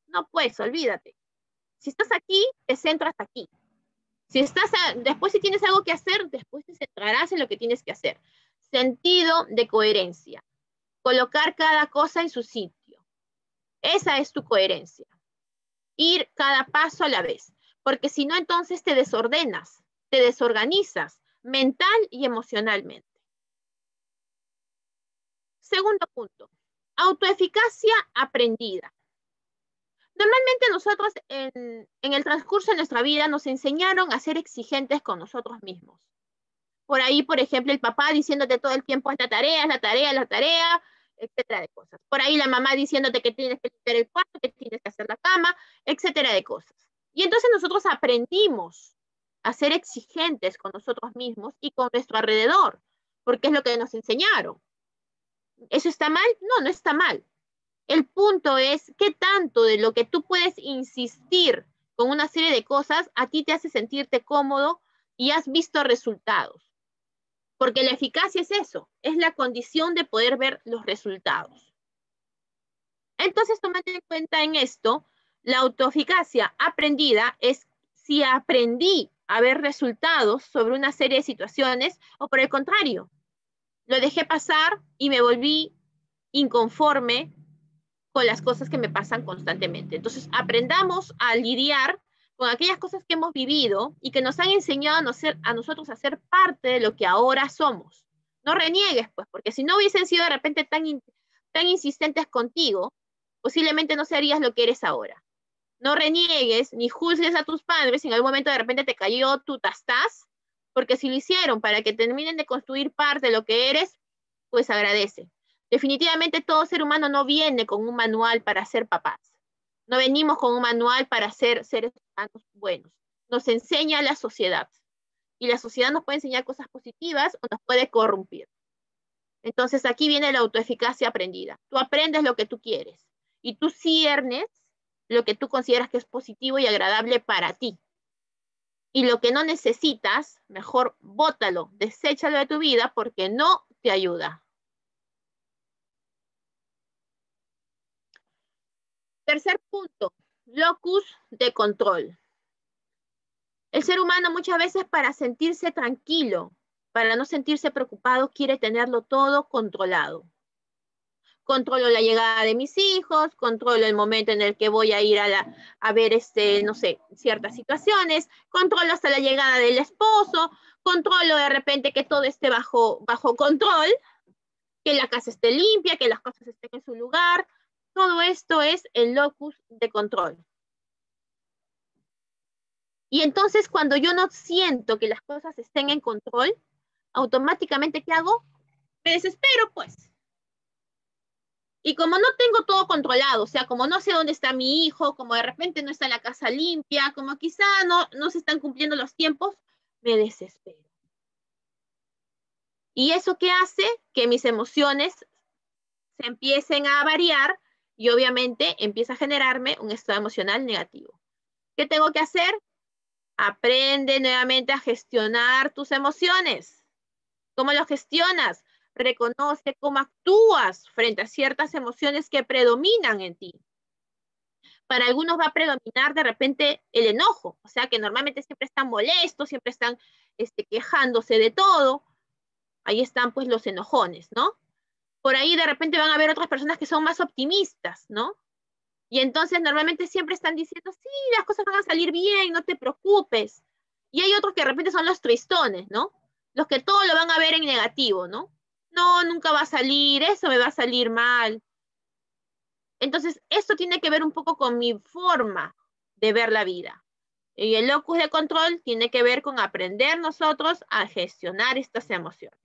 Speaker 1: No, pues, olvídate. Si estás aquí, te centras aquí. Después si tienes algo que hacer, después te centrarás en lo que tienes que hacer. Sentido de coherencia. Colocar cada cosa en su sitio. Esa es tu coherencia. Ir cada paso a la vez. Porque si no, entonces te desordenas, te desorganizas mental y emocionalmente. Segundo punto. Autoeficacia aprendida. Normalmente nosotros en el transcurso de nuestra vida nos enseñaron a ser exigentes con nosotros mismos. Por ahí, por ejemplo, el papá diciéndote todo el tiempo, es la tarea, etcétera de cosas. Por ahí la mamá diciéndote que tienes que limpiar el cuarto, que tienes que hacer la cama, etcétera de cosas. Y entonces nosotros aprendimos a ser exigentes con nosotros mismos y con nuestro alrededor, porque es lo que nos enseñaron. ¿Eso está mal? No, no está mal. El punto es qué tanto de lo que tú puedes insistir con una serie de cosas a ti te hace sentirte cómodo y has visto resultados. Porque la eficacia es eso, es la condición de poder ver los resultados. Entonces, tomando en cuenta en esto, la autoeficacia aprendida es si aprendí a ver resultados sobre una serie de situaciones o por el contrario, lo dejé pasar y me volví inconforme con las cosas que me pasan constantemente. Entonces, aprendamos a lidiar con aquellas cosas que hemos vivido y que nos han enseñado a nosotros a ser parte de lo que ahora somos. No reniegues, pues, porque si no hubiesen sido de repente tan insistentes contigo, posiblemente no serías lo que eres ahora. No reniegues ni juzgues a tus padres si en algún momento de repente te cayó tu tastás, porque si lo hicieron para que terminen de construir parte de lo que eres, pues agradece. Definitivamente todo ser humano no viene con un manual para ser papás. No venimos con un manual para ser seres humanos buenos. Nos enseña la sociedad. Y la sociedad nos puede enseñar cosas positivas o nos puede corrompir. Entonces aquí viene la autoeficacia aprendida. Tú aprendes lo que tú quieres y tú ciernes lo que tú consideras que es positivo y agradable para ti. Y lo que no necesitas, mejor bótalo, deséchalo de tu vida porque no te ayuda. Tercer punto, locus de control. El ser humano muchas veces para sentirse tranquilo, para no sentirse preocupado, quiere tenerlo todo controlado. Controlo la llegada de mis hijos, controlo el momento en el que voy a ir a ver, no sé, ciertas situaciones, controlo hasta la llegada del esposo, controlo de repente que todo esté bajo control, que la casa esté limpia, que las cosas estén en su lugar. Todo esto es el locus de control. Y entonces cuando yo no siento que las cosas estén en control, automáticamente, ¿qué hago? Me desespero, pues. Y como no tengo todo controlado, o sea, como no sé dónde está mi hijo, como de repente no está la casa limpia, como quizá no se están cumpliendo los tiempos, me desespero. ¿Y eso qué hace? Que mis emociones se empiecen a variar y obviamente empieza a generarme un estado emocional negativo. ¿Qué tengo que hacer? Aprende nuevamente a gestionar tus emociones. ¿Cómo lo gestionas? Reconoce cómo actúas frente a ciertas emociones que predominan en ti. Para algunos va a predominar de repente el enojo, o sea que normalmente siempre están molestos, siempre están quejándose de todo. Ahí están pues los enojones, ¿no? Por ahí de repente van a haber otras personas que son más optimistas, ¿no? Y entonces normalmente siempre están diciendo, sí, las cosas van a salir bien, no te preocupes. Y hay otros que de repente son los tristones, ¿no? Los que todo lo van a ver en negativo, ¿no? No, nunca va a salir, eso me va a salir mal. Entonces, esto tiene que ver un poco con mi forma de ver la vida. Y el locus de control tiene que ver con aprender nosotros a gestionar estas emociones.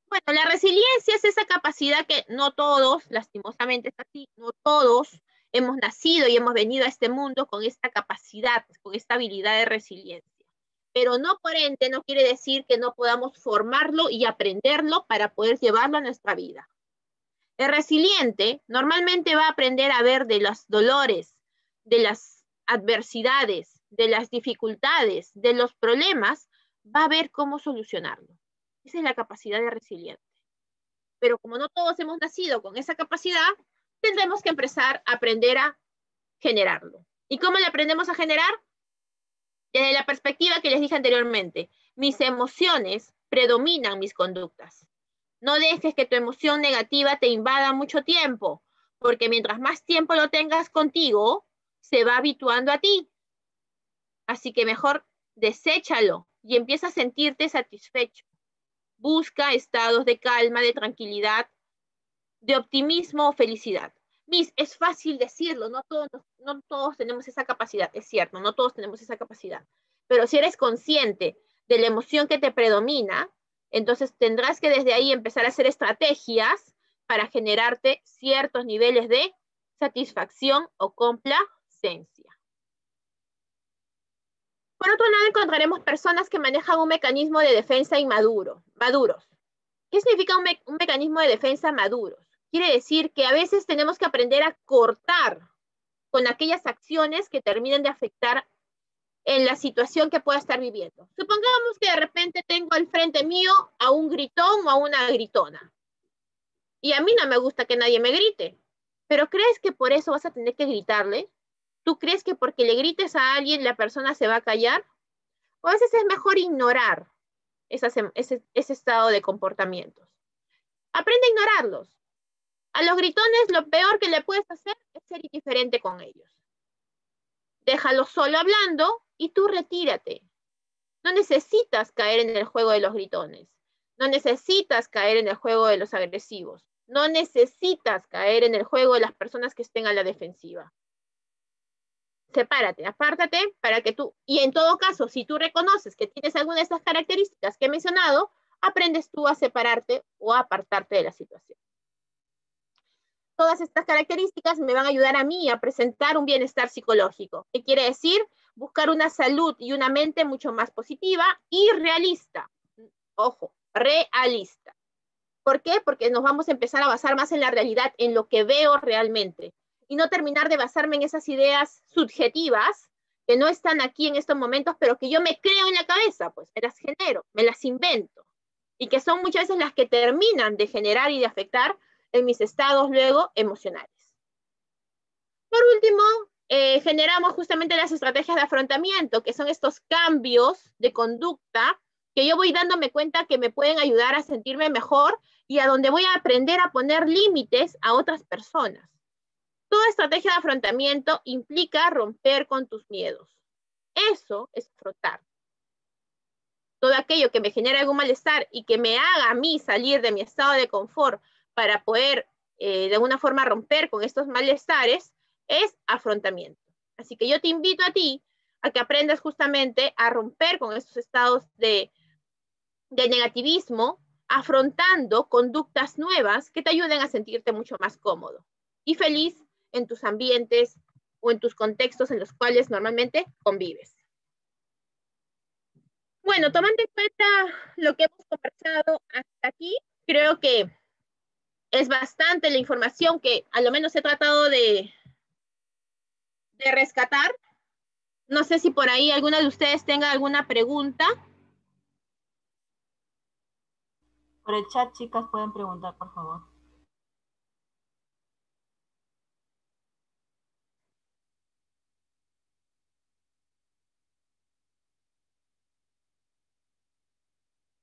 Speaker 1: Bueno, la resiliencia es esa capacidad que no todos, lastimosamente es así, no todos hemos nacido y hemos venido a este mundo con esta capacidad, con esta habilidad de resiliencia. Pero no por ende no quiere decir que no podamos formarlo y aprenderlo para poder llevarlo a nuestra vida. El resiliente normalmente va a aprender a ver de los dolores, de las adversidades, de las dificultades, de los problemas, va a ver cómo solucionarlo. Esa es la capacidad de resiliente. Pero como no todos hemos nacido con esa capacidad, tendremos que empezar a aprender a generarlo. ¿Y cómo le aprendemos a generar? Desde la perspectiva que les dije anteriormente, mis emociones predominan mis conductas. No dejes que tu emoción negativa te invada mucho tiempo, porque mientras más tiempo lo tengas contigo, se va habituando a ti. Así que mejor deséchalo y empieza a sentirte satisfecho. Busca estados de calma, de tranquilidad, de optimismo o felicidad. Miss, es fácil decirlo, no todos tenemos esa capacidad, es cierto, no todos tenemos esa capacidad. Pero si eres consciente de la emoción que te predomina, entonces tendrás que desde ahí empezar a hacer estrategias para generarte ciertos niveles de satisfacción o complacencia. Por otro lado, encontraremos personas que manejan un mecanismo de defensa maduros. ¿Qué significa un mecanismo de defensa maduros? Quiere decir que a veces tenemos que aprender a cortar con aquellas acciones que terminen de afectar en la situación que pueda estar viviendo. Supongamos que de repente tengo al frente mío a un gritón o a una gritona. Y a mí no me gusta que nadie me grite. ¿Pero crees que por eso vas a tener que gritarle? ¿Tú crees que porque le grites a alguien la persona se va a callar? O a veces es mejor ignorar ese estado de comportamientos. Aprende a ignorarlos. A los gritones lo peor que le puedes hacer es ser indiferente con ellos. Déjalos solo hablando y tú retírate. No necesitas caer en el juego de los gritones. No necesitas caer en el juego de los agresivos. No necesitas caer en el juego de las personas que estén a la defensiva. Sepárate, apártate para que tú, y en todo caso, si tú reconoces que tienes alguna de estas características que he mencionado, aprendes tú a separarte o a apartarte de la situación. Todas estas características me van a ayudar a mí a presentar un bienestar psicológico. ¿Qué quiere decir? Buscar una salud y una mente mucho más positiva y realista. Ojo, realista. ¿Por qué? Porque nos vamos a empezar a basar más en la realidad, en lo que veo realmente, y no terminar de basarme en esas ideas subjetivas que no están aquí en estos momentos, pero que yo me creo en la cabeza, pues me las genero, me las invento, y que son muchas veces las que terminan de generar y de afectar en mis estados luego emocionales. Por último, generamos justamente las estrategias de afrontamiento, que son estos cambios de conducta que yo voy dándome cuenta que me pueden ayudar a sentirme mejor y a donde voy a aprender a poner límites a otras personas. Toda estrategia de afrontamiento implica romper con tus miedos. Eso es afrontar. Todo aquello que me genera algún malestar y que me haga a mí salir de mi estado de confort para poder de alguna forma romper con estos malestares es afrontamiento. Así que yo te invito a ti a que aprendas justamente a romper con estos estados de negativismo, afrontando conductas nuevas que te ayuden a sentirte mucho más cómodo y feliz en tus ambientes o en tus contextos en los cuales normalmente convives. Bueno, tomando en cuenta lo que hemos conversado hasta aquí, creo que es bastante la información que a lo menos he tratado de rescatar. No sé si por ahí alguna de ustedes tenga alguna pregunta.
Speaker 8: Por el chat, chicas, pueden preguntar, por favor.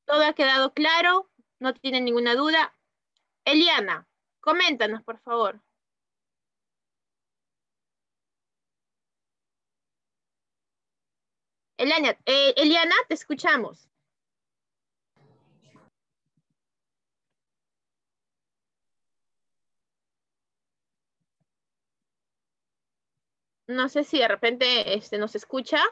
Speaker 1: ¿Todo ha quedado claro? ¿No tienen ninguna duda? Eliana, coméntanos, por favor. Eliana, te escuchamos. No sé si de repente nos escucha.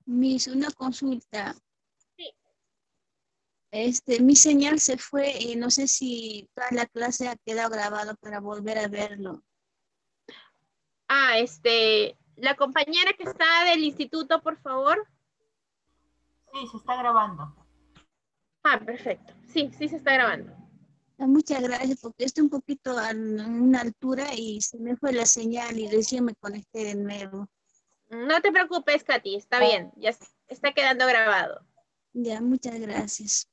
Speaker 6: Miss, una consulta.
Speaker 1: Sí.
Speaker 6: Mi señal se fue y no sé si toda la clase ha quedado grabado para volver a verlo.
Speaker 1: Ah, la compañera que está del instituto, por favor.
Speaker 8: Sí, se está grabando.
Speaker 1: Ah, perfecto. Sí, sí se está grabando.
Speaker 6: Muchas gracias, porque estoy un poquito a una altura y se me fue la señal y recién me conecté de nuevo.
Speaker 1: No te preocupes, Katy, está bien, ya está quedando grabado.
Speaker 6: Ya, muchas gracias.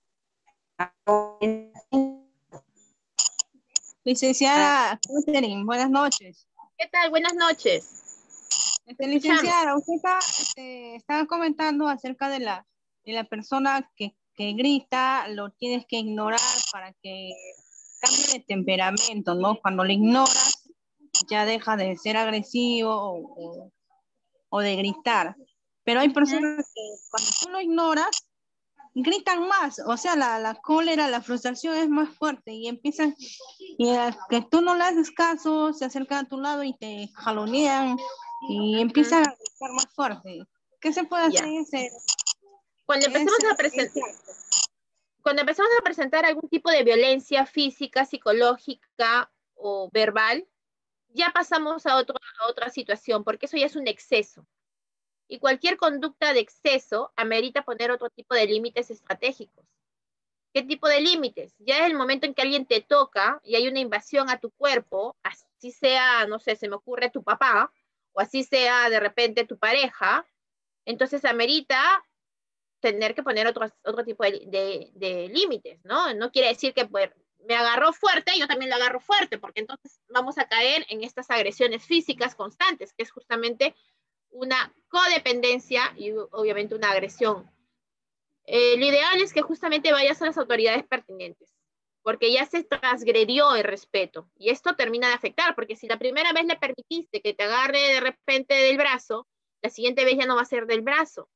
Speaker 9: Licenciada Catherine, buenas noches.
Speaker 1: ¿Qué tal? Buenas noches.
Speaker 9: Licenciada, usted estaba comentando acerca de la persona que grita, lo tienes que ignorar para que cambie de temperamento, ¿no? Cuando lo ignoras, ya deja de ser agresivo o de gritar. Pero hay personas que cuando tú lo ignoras, gritan más, o sea, la cólera, la frustración es más fuerte y empiezan, y que tú no le haces caso, se acercan a tu lado y te jalonean y empiezan a gritar más fuerte. ¿Qué se puede hacer en ese?
Speaker 1: Cuando empezamos a presentar algún tipo de violencia física, psicológica o verbal, ya pasamos a otra situación, porque eso ya es un exceso. Y cualquier conducta de exceso amerita poner otro tipo de límites estratégicos. ¿Qué tipo de límites? Ya es el momento en que alguien te toca y hay una invasión a tu cuerpo, así sea, no sé, se me ocurre tu papá, o así sea de repente tu pareja, entonces amerita tener que poner otro tipo de límites, ¿no? No quiere decir que pues, me agarró fuerte, yo también lo agarro fuerte, porque entonces vamos a caer en estas agresiones físicas constantes, que es justamente una codependencia y obviamente una agresión. Lo ideal es que justamente vayas a las autoridades pertinentes, porque ya se transgredió el respeto, y esto termina de afectar, porque si la primera vez le permitiste que te agarre de repente del brazo, la siguiente vez ya no va a ser del brazo,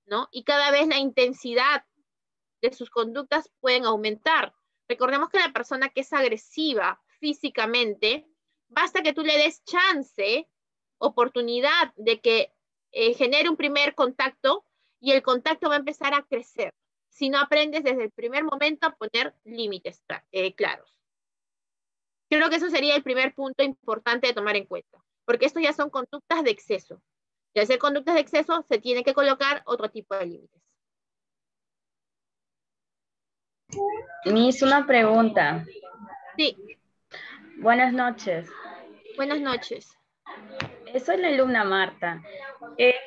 Speaker 1: ¿no? Y cada vez la intensidad de sus conductas pueden aumentar. Recordemos que la persona que es agresiva físicamente, basta que tú le des chance, oportunidad de que genere un primer contacto y el contacto va a empezar a crecer. Si no aprendes desde el primer momento a poner límites claros. Creo que eso sería el primer punto importante de tomar en cuenta, porque estos ya son conductas de exceso. Y al ser conductas de exceso, se tiene que colocar otro tipo de límites.
Speaker 10: Miss, una pregunta.
Speaker 1: Sí.
Speaker 10: Buenas noches.
Speaker 1: Buenas noches.
Speaker 10: Soy la alumna Marta.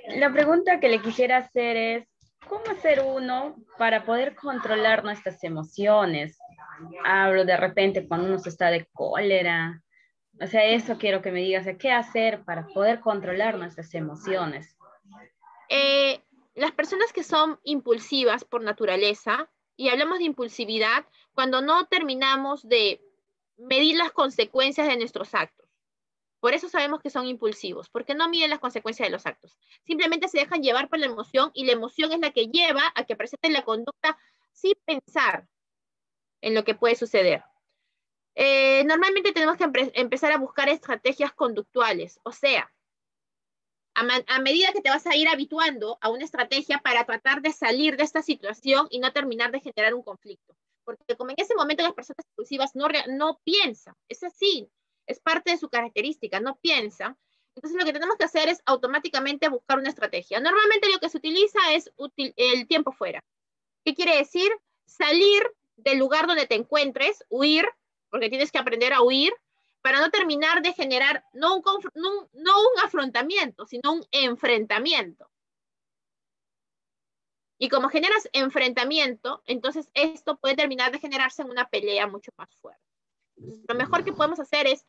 Speaker 10: La pregunta que le quisiera hacer es, ¿cómo hacer uno para poder controlar nuestras emociones? Hablo de repente cuando uno está de cólera. O sea, eso quiero que me digas, o sea, ¿qué hacer para poder controlar nuestras emociones?
Speaker 1: Las personas que son impulsivas por naturaleza, y hablamos de impulsividad cuando no terminamos de medir las consecuencias de nuestros actos. Por eso sabemos que son impulsivos, porque no miden las consecuencias de los actos. Simplemente se dejan llevar por la emoción, y la emoción es la que lleva a que presenten la conducta sin pensar en lo que puede suceder. Normalmente tenemos que empezar a buscar estrategias conductuales, o sea, a medida que te vas a ir habituando a una estrategia para tratar de salir de esta situación y no terminar de generar un conflicto. Porque como en ese momento las personas impulsivas no piensan, es así, es parte de su característica, no piensan. Entonces lo que tenemos que hacer es automáticamente buscar una estrategia. Normalmente lo que se utiliza es el tiempo fuera. ¿Qué quiere decir? Salir del lugar donde te encuentres, huir, porque tienes que aprender a huir, para no terminar de generar no un afrontamiento, sino un enfrentamiento. Y como generas enfrentamiento, entonces esto puede terminar de generarse en una pelea mucho más fuerte. Lo mejor que podemos hacer es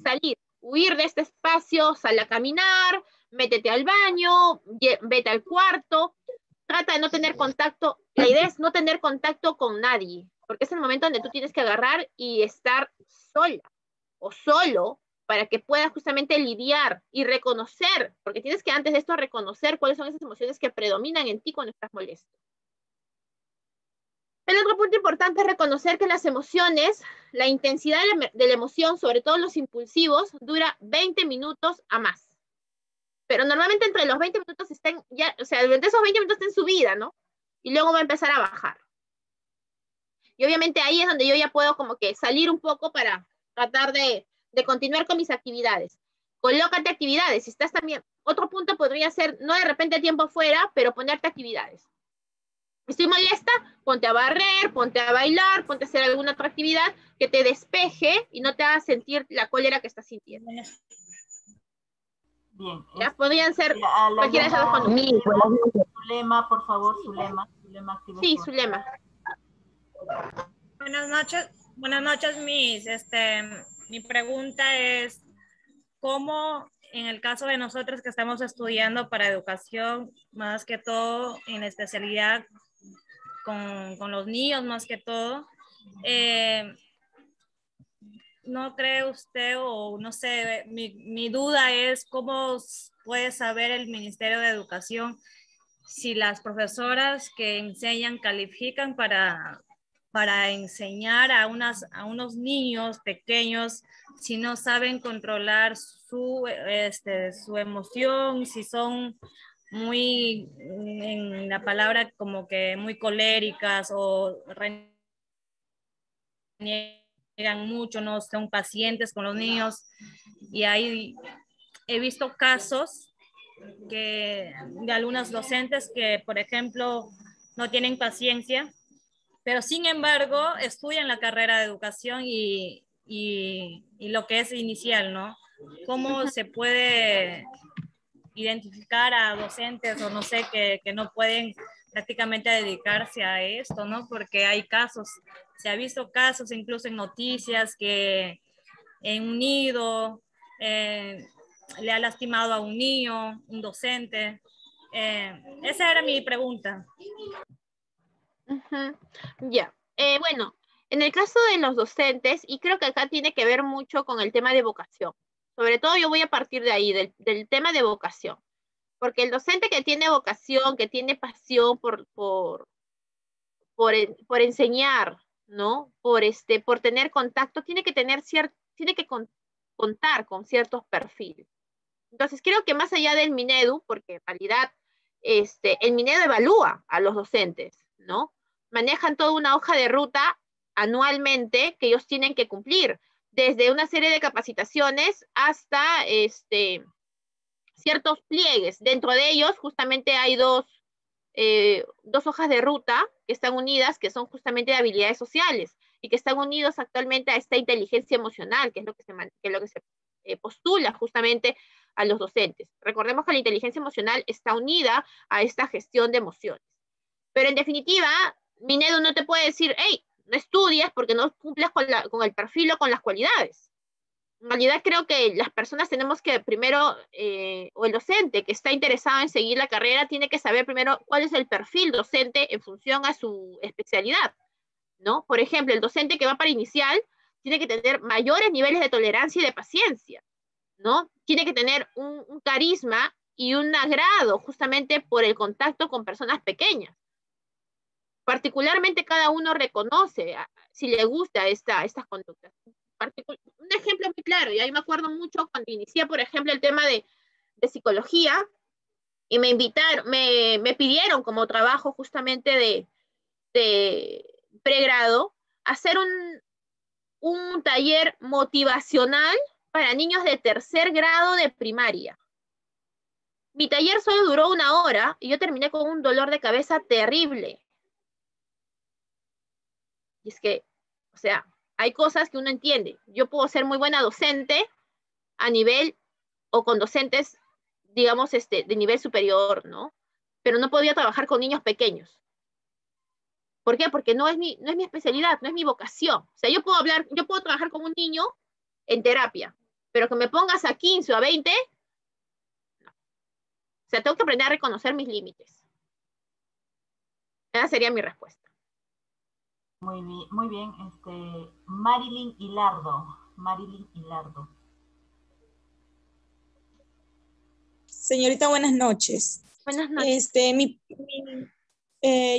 Speaker 1: salir, huir de este espacio, sal a caminar, métete al baño, vete al cuarto, trata de no tener contacto. La idea es no tener contacto con nadie, porque es el momento donde tú tienes que agarrar y estar sola o solo para que puedas justamente lidiar y reconocer, porque tienes que antes de esto reconocer cuáles son esas emociones que predominan en ti cuando estás molesto. El otro punto importante es reconocer que las emociones, la intensidad de la emoción, sobre todo los impulsivos, dura 20 minutos a más. Pero normalmente entre los 20 minutos estén ya, o sea, durante esos 20 minutos está en subida, ¿no? Y luego va a empezar a bajar. Y obviamente ahí es donde yo ya puedo como que salir un poco para tratar de continuar con mis actividades. Colócate actividades. Si estás también, otro punto podría ser, no de repente tiempo fuera, pero ponerte actividades. Estoy molesta, ponte a barrer, ponte a bailar, ponte a hacer alguna otra actividad que te despeje y no te haga sentir la cólera que estás sintiendo.
Speaker 8: Bien.
Speaker 1: Ya podrían ser cualquiera de esas dos conductas.
Speaker 8: Zulema, por favor, Zulema.
Speaker 1: Sí, Zulema.
Speaker 3: Buenas noches, Miss. Mi pregunta es, ¿cómo en el caso de nosotros que estamos estudiando para educación, más que todo en la especialidad con los niños, más que todo, ¿no cree usted o no sé, mi duda es cómo puede saber el Ministerio de Educación si las profesoras que enseñan califican para enseñar a unos niños pequeños si no saben controlar su emoción, si son muy, en la palabra como que muy coléricas o reniegan mucho, no son pacientes con los niños. Y ahí he visto casos de algunos docentes que, por ejemplo, no tienen paciencia, pero sin embargo estudian la carrera de educación y lo que es inicial, ¿no? ¿Cómo se puede identificar a docentes o no sé, que no pueden prácticamente dedicarse a esto, ¿no? Porque hay casos, se ha visto casos incluso en noticias que en un nido le ha lastimado a un niño, un docente. Esa era mi pregunta.
Speaker 1: Ya, bueno, en el caso de los docentes, y creo que acá tiene que ver mucho con el tema de vocación. Sobre todo yo voy a partir de ahí, del tema de vocación. Porque el docente que tiene vocación, que tiene pasión por enseñar, ¿no? Por tener contacto, tiene que contar con ciertos perfiles. Entonces, creo que más allá del Minedu, porque en realidad el Minedu evalúa a los docentes, ¿no? Manejan toda una hoja de ruta anualmente que ellos tienen que cumplir. desde una serie de capacitaciones hasta ciertos pliegues. Dentro de ellos justamente hay dos hojas de ruta que están unidas, que son justamente de habilidades sociales y que están unidos actualmente a esta inteligencia emocional, que es lo que se postula justamente a los docentes. Recordemos que la inteligencia emocional está unida a esta gestión de emociones. Pero en definitiva, Minedo no te puede decir, hey, no estudias porque no cumples con el perfil o con las cualidades. En realidad creo que las personas tenemos que primero, o el docente que está interesado en seguir la carrera, tiene que saber primero cuál es el perfil docente en función a su especialidad, ¿no? Por ejemplo, el docente que va para inicial tiene que tener mayores niveles de tolerancia y de paciencia, ¿no? Tiene que tener un carisma y un agrado justamente por el contacto con personas pequeñas. Particularmente cada uno reconoce si le gusta estas conductas. Un ejemplo muy claro, y ahí me acuerdo mucho cuando inicié, por ejemplo, el tema de psicología, y me invitaron, me pidieron como trabajo justamente de pregrado, hacer un taller motivacional para niños de 3er grado de primaria. Mi taller solo duró 1 hora y yo terminé con un dolor de cabeza terrible. Y es que, o sea, hay cosas que uno entiende. Yo puedo ser muy buena docente a nivel, o con docentes, digamos, de nivel superior, ¿no? Pero no podía trabajar con niños pequeños. ¿Por qué? Porque no es mi especialidad, no es mi vocación. O sea, yo puedo trabajar con un niño en terapia, pero que me pongas a 15 o a 20, no. O sea, tengo que aprender a reconocer mis límites. Esa sería mi respuesta.
Speaker 8: Muy bien. Marilyn Hilardo.
Speaker 7: Señorita, buenas noches.
Speaker 1: Buenas noches.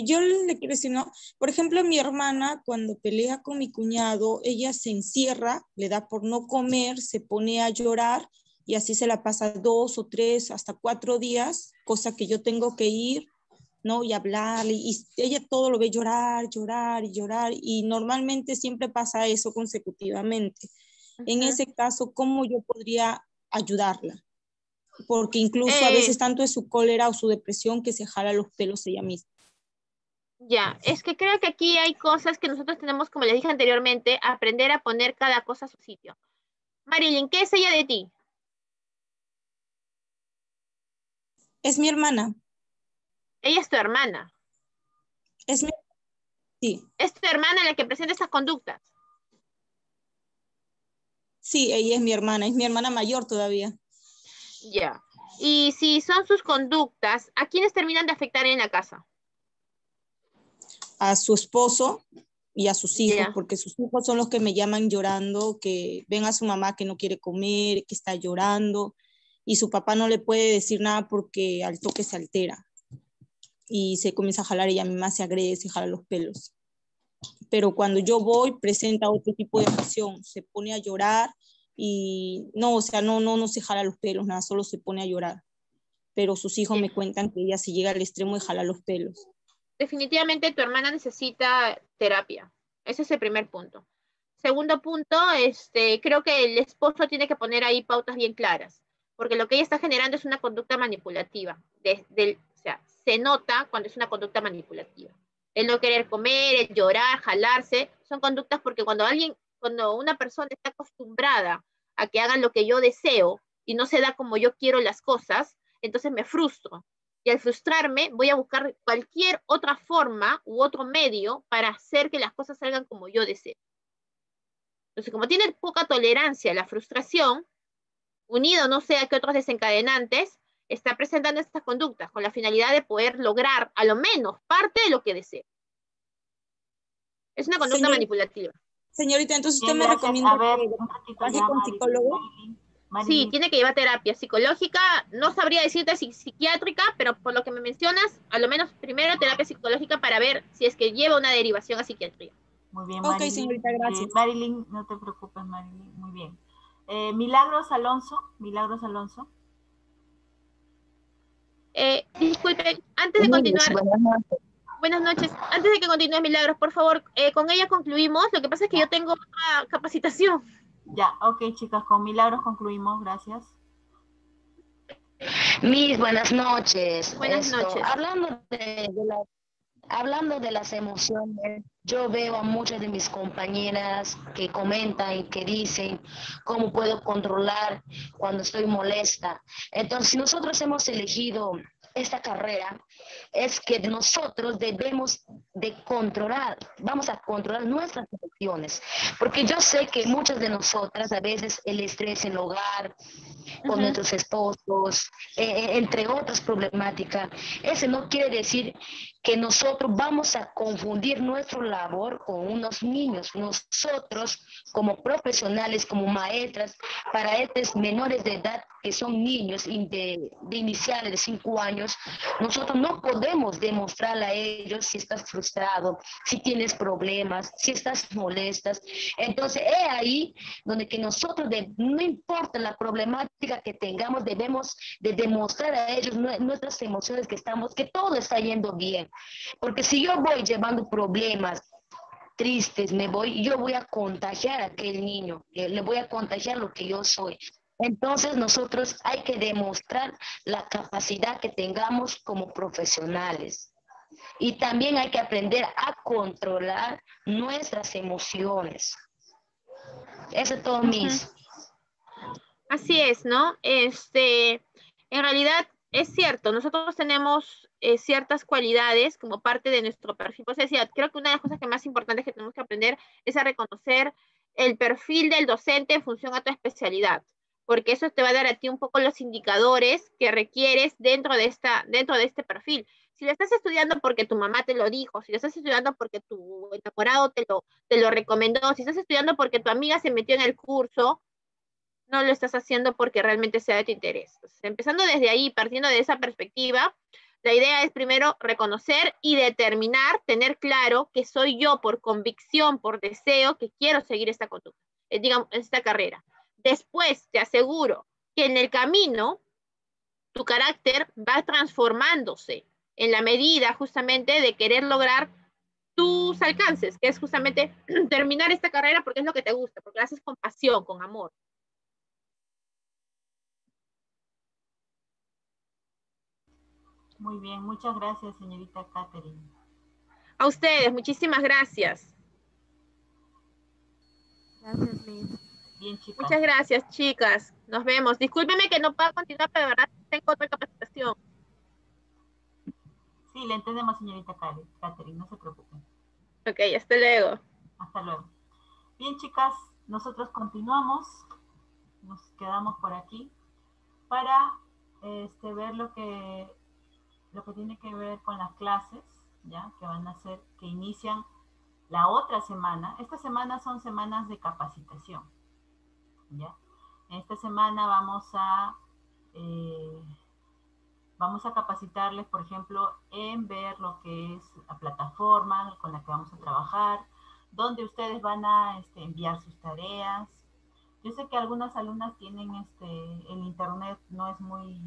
Speaker 7: Yo le quiero decir, ¿no? Por ejemplo, mi hermana, cuando pelea con mi cuñado, ella se encierra, le da por no comer, se pone a llorar y así se la pasa 2 o 3, hasta 4 días, cosa que yo tengo que ir, ¿no? Y hablarle, y ella todo lo ve llorar, llorar y llorar, y normalmente siempre pasa eso consecutivamente. En ese caso, ¿cómo yo podría ayudarla? Porque incluso a veces tanto es su cólera o su depresión que se jala los pelos ella misma.
Speaker 1: Ya, es que creo que aquí hay cosas que nosotros tenemos, como les dije anteriormente, aprender a poner cada cosa a su sitio. Marilyn, ¿qué es ella de ti?
Speaker 7: Es mi hermana.
Speaker 1: Ella es tu hermana.
Speaker 7: Sí.
Speaker 1: ¿Es tu hermana la que presenta estas conductas?
Speaker 7: Sí, ella es mi hermana mayor todavía.
Speaker 1: Ya. Y si son sus conductas, ¿a quiénes terminan de afectar en la casa?
Speaker 7: A su esposo y a sus hijos,
Speaker 1: Yeah.
Speaker 7: Porque sus hijos son los que me llaman llorando, que ven a su mamá que no quiere comer, que está llorando, y su papá no le puede decir nada porque al toque se altera y se comienza a jalar, ella misma se agrede, se jala los pelos. Pero cuando yo voy, presenta otro tipo de emoción, se pone a llorar y no, o sea, no se jala los pelos, nada, solo se pone a llorar. Pero sus hijos me cuentan que ella se llega al extremo de jalar los pelos.
Speaker 1: Definitivamente tu hermana necesita terapia. Ese es el primer punto. Segundo punto, creo que el esposo tiene que poner ahí pautas bien claras, porque lo que ella está generando es una conducta manipulativa. O sea, se nota cuando es una conducta manipulativa. El no querer comer, el llorar, jalarse, son conductas porque cuando una persona está acostumbrada a que hagan lo que yo deseo y no se da como yo quiero las cosas, entonces me frustro. Y al frustrarme voy a buscar cualquier otra forma u otro medio para hacer que las cosas salgan como yo deseo. Entonces, como tiene poca tolerancia a la frustración, unido no sé a qué otros desencadenantes, está presentando estas conductas con la finalidad de poder lograr a lo menos parte de lo que desea. Es una conducta manipulativa.
Speaker 7: Señorita, entonces usted me recomienda que vaya con psicólogo.
Speaker 1: Sí, tiene que llevar terapia psicológica, no sabría decirte si psiquiátrica, pero por lo que me mencionas, a lo menos primero terapia psicológica para ver si es que lleva una derivación a psiquiatría.
Speaker 8: Muy bien,
Speaker 7: Marilyn. Ok, señorita, gracias.
Speaker 8: Marilyn, no te preocupes, Marilyn, muy bien. Milagros Alonso.
Speaker 1: Disculpe, antes de continuar... Buenas noches. Antes de que continúe Milagros, por favor, con ella concluimos. Lo que pasa es que yo tengo una capacitación.
Speaker 8: Ya, ok, chicas, con Milagros concluimos, gracias.
Speaker 11: Mis buenas noches.
Speaker 1: Buenas noches.
Speaker 11: Hablando de las emociones, yo veo a muchas de mis compañeras que comentan y que dicen cómo puedo controlar cuando estoy molesta. Entonces, si nosotros hemos elegido esta carrera, es que nosotros debemos de controlar, vamos a controlar nuestras emociones, porque yo sé que muchas de nosotras a veces el estrés en el hogar, con nuestros esposos, entre otras problemáticas. Ese no quiere decir que nosotros vamos a confundir nuestra labor con unos niños. Nosotros, como profesionales, como maestras, para estos menores de edad que son niños de iniciales de 5 años, nosotros no podemos demostrarle a ellos si estás frustrado, si tienes problemas, si estás molestas. Entonces, es ahí donde que nosotros, no importa la problemática que tengamos, debemos de demostrar a ellos nuestras emociones, que todo está yendo bien. Porque si yo voy llevando problemas tristes, yo voy a contagiar a aquel niño, le voy a contagiar lo que yo soy. Entonces nosotros hay que demostrar la capacidad que tengamos como profesionales. Y también hay que aprender a controlar nuestras emociones. Eso es todo, Miss.
Speaker 1: Así es, ¿no? En realidad es cierto, nosotros tenemos ciertas cualidades como parte de nuestro perfil. Pues decía, creo que una de las cosas que más importantes que tenemos que aprender es a reconocer el perfil del docente en función a tu especialidad, porque eso te va a dar a ti un poco los indicadores que requieres dentro de este perfil. Si lo estás estudiando porque tu mamá te lo dijo, si lo estás estudiando porque tu enamorado te lo recomendó, si estás estudiando porque tu amiga se metió en el curso, no lo estás haciendo porque realmente sea de tu interés. Entonces, empezando desde ahí, partiendo de esa perspectiva, la idea es primero reconocer y determinar, tener claro que soy yo por convicción, por deseo, que quiero seguir esta conducta, digamos, esta carrera. Después, te aseguro que en el camino, tu carácter va transformándose en la medida justamente de querer lograr tus alcances, que es justamente terminar esta carrera porque es lo que te gusta, porque lo haces con pasión, con amor.
Speaker 8: Muy bien, muchas gracias, señorita Catherine.
Speaker 1: A ustedes, muchísimas gracias.
Speaker 8: Gracias, Liz. Bien, chicas.
Speaker 1: Muchas gracias, chicas. Nos vemos. Discúlpeme que no pueda continuar, pero de verdad tengo otra capacitación.
Speaker 8: Sí, le entendemos, señorita Catherine, no se preocupen.
Speaker 1: Ok, hasta luego.
Speaker 8: Hasta luego. Bien, chicas, nosotros continuamos. Nos quedamos por aquí para ver lo que tiene que ver con las clases, ya, que van a ser, que inician la otra semana. Esta semana son semanas de capacitación, ya. En esta semana vamos a capacitarles, por ejemplo, en ver lo que es la plataforma con la que vamos a trabajar, donde ustedes van a enviar sus tareas. Yo sé que algunas alumnas tienen el internet no es muy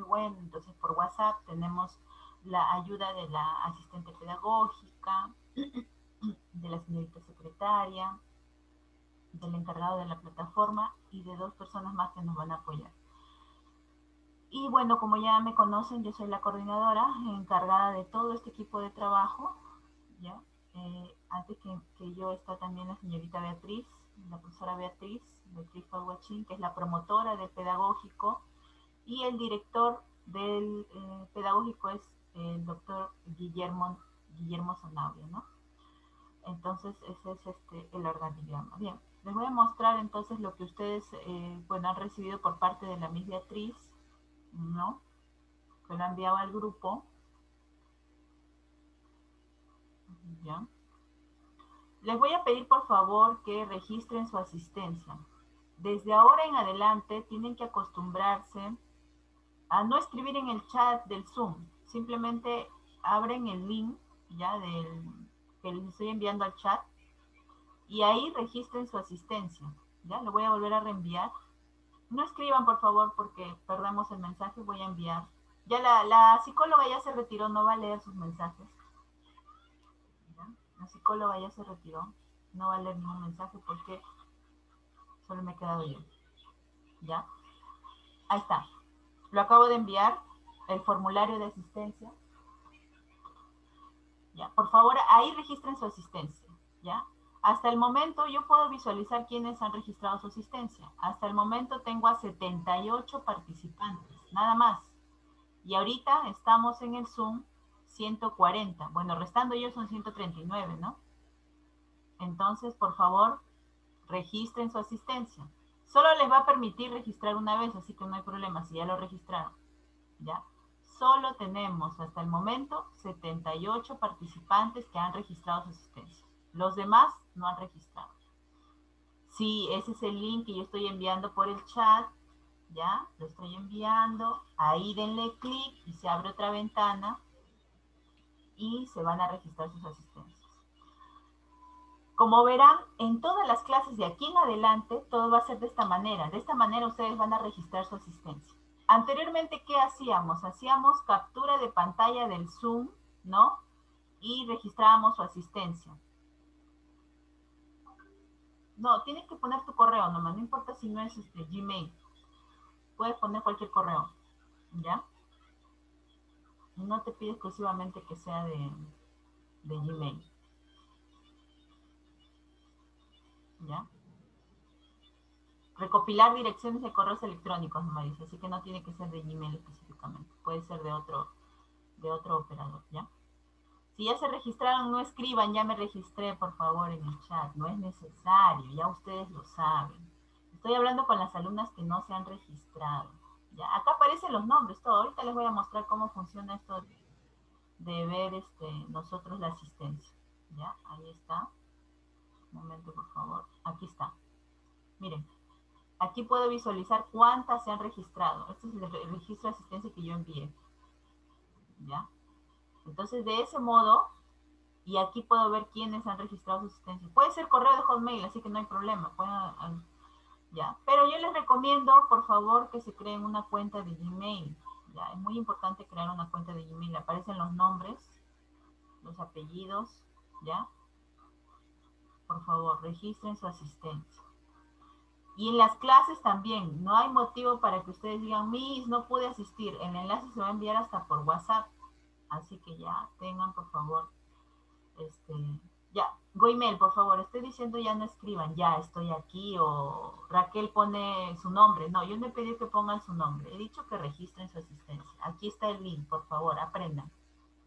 Speaker 8: bueno, entonces por WhatsApp tenemos la ayuda de la asistente pedagógica, de la señorita secretaria, del encargado de la plataforma y de 2 personas más que nos van a apoyar. Y bueno, como ya me conocen, yo soy la coordinadora encargada de todo este equipo de trabajo, ¿ya? Antes que yo está también la señorita Beatriz, la profesora Beatriz Paguachín, que es la promotora del pedagógico, y el director del pedagógico es el doctor Guillermo Zanabria, ¿no? Entonces ese es el organigrama. Bien, les voy a mostrar entonces lo que ustedes han recibido por parte de la Miss Beatriz, ¿no? Que lo enviaba al grupo. ¿Ya? Les voy a pedir por favor que registren su asistencia. Desde ahora en adelante tienen que acostumbrarse a no escribir en el chat del Zoom. Simplemente abren el link ya que les estoy enviando al chat y ahí registren su asistencia. Ya lo voy a volver a reenviar. No escriban por favor porque perdemos el mensaje. Voy a enviar. Ya la psicóloga ya se retiró, no va a leer sus mensajes. La psicóloga ya se retiró, no va a leer ningún mensaje porque Solo me he quedado yo. ¿Ya? Ahí está. Lo acabo de enviar, el formulario de asistencia. ¿Ya? Por favor, ahí registren su asistencia. ¿Ya? Hasta el momento yo puedo visualizar quiénes han registrado su asistencia. Hasta el momento tengo a 78 participantes, nada más. Y ahorita estamos en el Zoom 140. Bueno, restando yo son 139, ¿no? Entonces, por favor, registren su asistencia. Solo les va a permitir registrar una vez, así que no hay problema si ya lo registraron. ¿Ya? Solo tenemos hasta el momento 78 participantes que han registrado su asistencia. Los demás no han registrado. Sí, ese es el link que yo estoy enviando por el chat. ¿Ya? Lo estoy enviando. Ahí denle clic y se abre otra ventana y se van a registrar sus asistencias. Como verán, en todas las clases de aquí en adelante, todo va a ser de esta manera. De esta manera ustedes van a registrar su asistencia. Anteriormente, ¿qué hacíamos? Hacíamos captura de pantalla del Zoom, ¿no? Y registrábamos su asistencia. No, tienes que poner tu correo nomás, no importa si no es Gmail. Puedes poner cualquier correo, ¿ya? No te pide exclusivamente que sea de Gmail. ¿Ya? Recopilar direcciones de correos electrónicos, me dice, así que no tiene que ser de Gmail específicamente, puede ser de otro operador, ¿ya? Si ya se registraron, no escriban, ya me registré, por favor, en el chat, no es necesario, ya ustedes lo saben. Estoy hablando con las alumnas que no se han registrado, ¿ya? Acá aparecen los nombres, todo, ahorita les voy a mostrar cómo funciona esto de ver nosotros la asistencia, ¿ya? Ahí está. Un momento, por favor, aquí está. Miren. Aquí puedo visualizar cuántas se han registrado. Este es el registro de asistencia que yo envié. ¿Ya? Entonces, de ese modo, y aquí puedo ver quiénes han registrado su asistencia. Puede ser correo de Hotmail, así que no hay problema. ¿Ya? Pero yo les recomiendo, por favor, que se creen una cuenta de Gmail. ¿Ya? Es muy importante crear una cuenta de Gmail. Aparecen los nombres, los apellidos, ¿ya? Por favor, registren su asistencia. Y en las clases también, no hay motivo para que ustedes digan, Miss, no pude asistir. El enlace se va a enviar hasta por WhatsApp. Así que ya tengan, por favor, ya, Goimel, por favor, estoy diciendo ya no escriban, ya estoy aquí, o Raquel pone su nombre. No, yo no he pedido que pongan su nombre. He dicho que registren su asistencia. Aquí está el link, por favor, aprendan.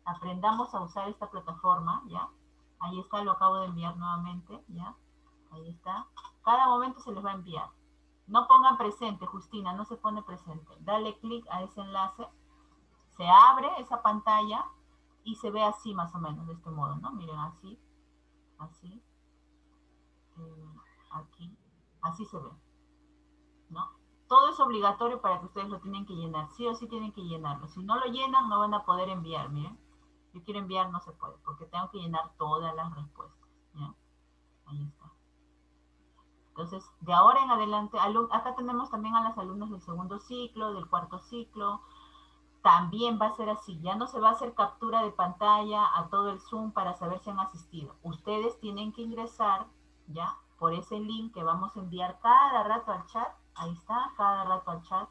Speaker 8: Aprendamos a usar esta plataforma, ¿ya? Ahí está, lo acabo de enviar nuevamente, ¿ya? Ahí está. Cada momento se les va a enviar. No pongan presente, Justina, no se pone presente. Dale clic a ese enlace. Se abre esa pantalla y se ve así más o menos, de este modo, ¿no? Miren, así. Así. Aquí. Así se ve. ¿No? Todo es obligatorio para que ustedes lo tienen que llenar. Sí o sí tienen que llenarlo. Si no lo llenan, no van a poder enviar, miren. Yo quiero enviar, no se puede, porque tengo que llenar todas las respuestas. ¿Ya? Ahí está. Entonces, de ahora en adelante, acá tenemos también a las alumnas del segundo ciclo, del cuarto ciclo. También va a ser así. Ya no se va a hacer captura de pantalla a todo el Zoom para saber si han asistido. Ustedes tienen que ingresar, ¿ya? Por ese link que vamos a enviar cada rato al chat. Ahí está, cada rato al chat.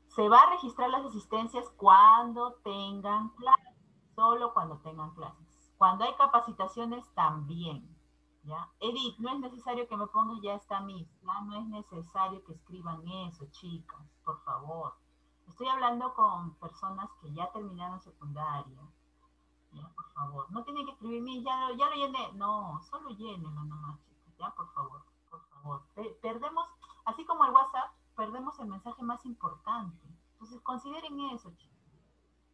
Speaker 8: Se va a registrar las asistencias cuando tengan clases. Solo cuando tengan clases. Cuando hay capacitaciones, también. ¿Ya? Edith, no es necesario que me pongas ya está Miss. Ya no es necesario que escriban eso, chicas, por favor. Estoy hablando con personas que ya terminaron secundaria. Ya, por favor. No tienen que escribir Miss, ya lo llené. No, solo llénenlo nomás, chicas. Ya, por favor, por favor. Perdemos, así como el WhatsApp, perdemos el mensaje más importante. Entonces, consideren eso, chicas.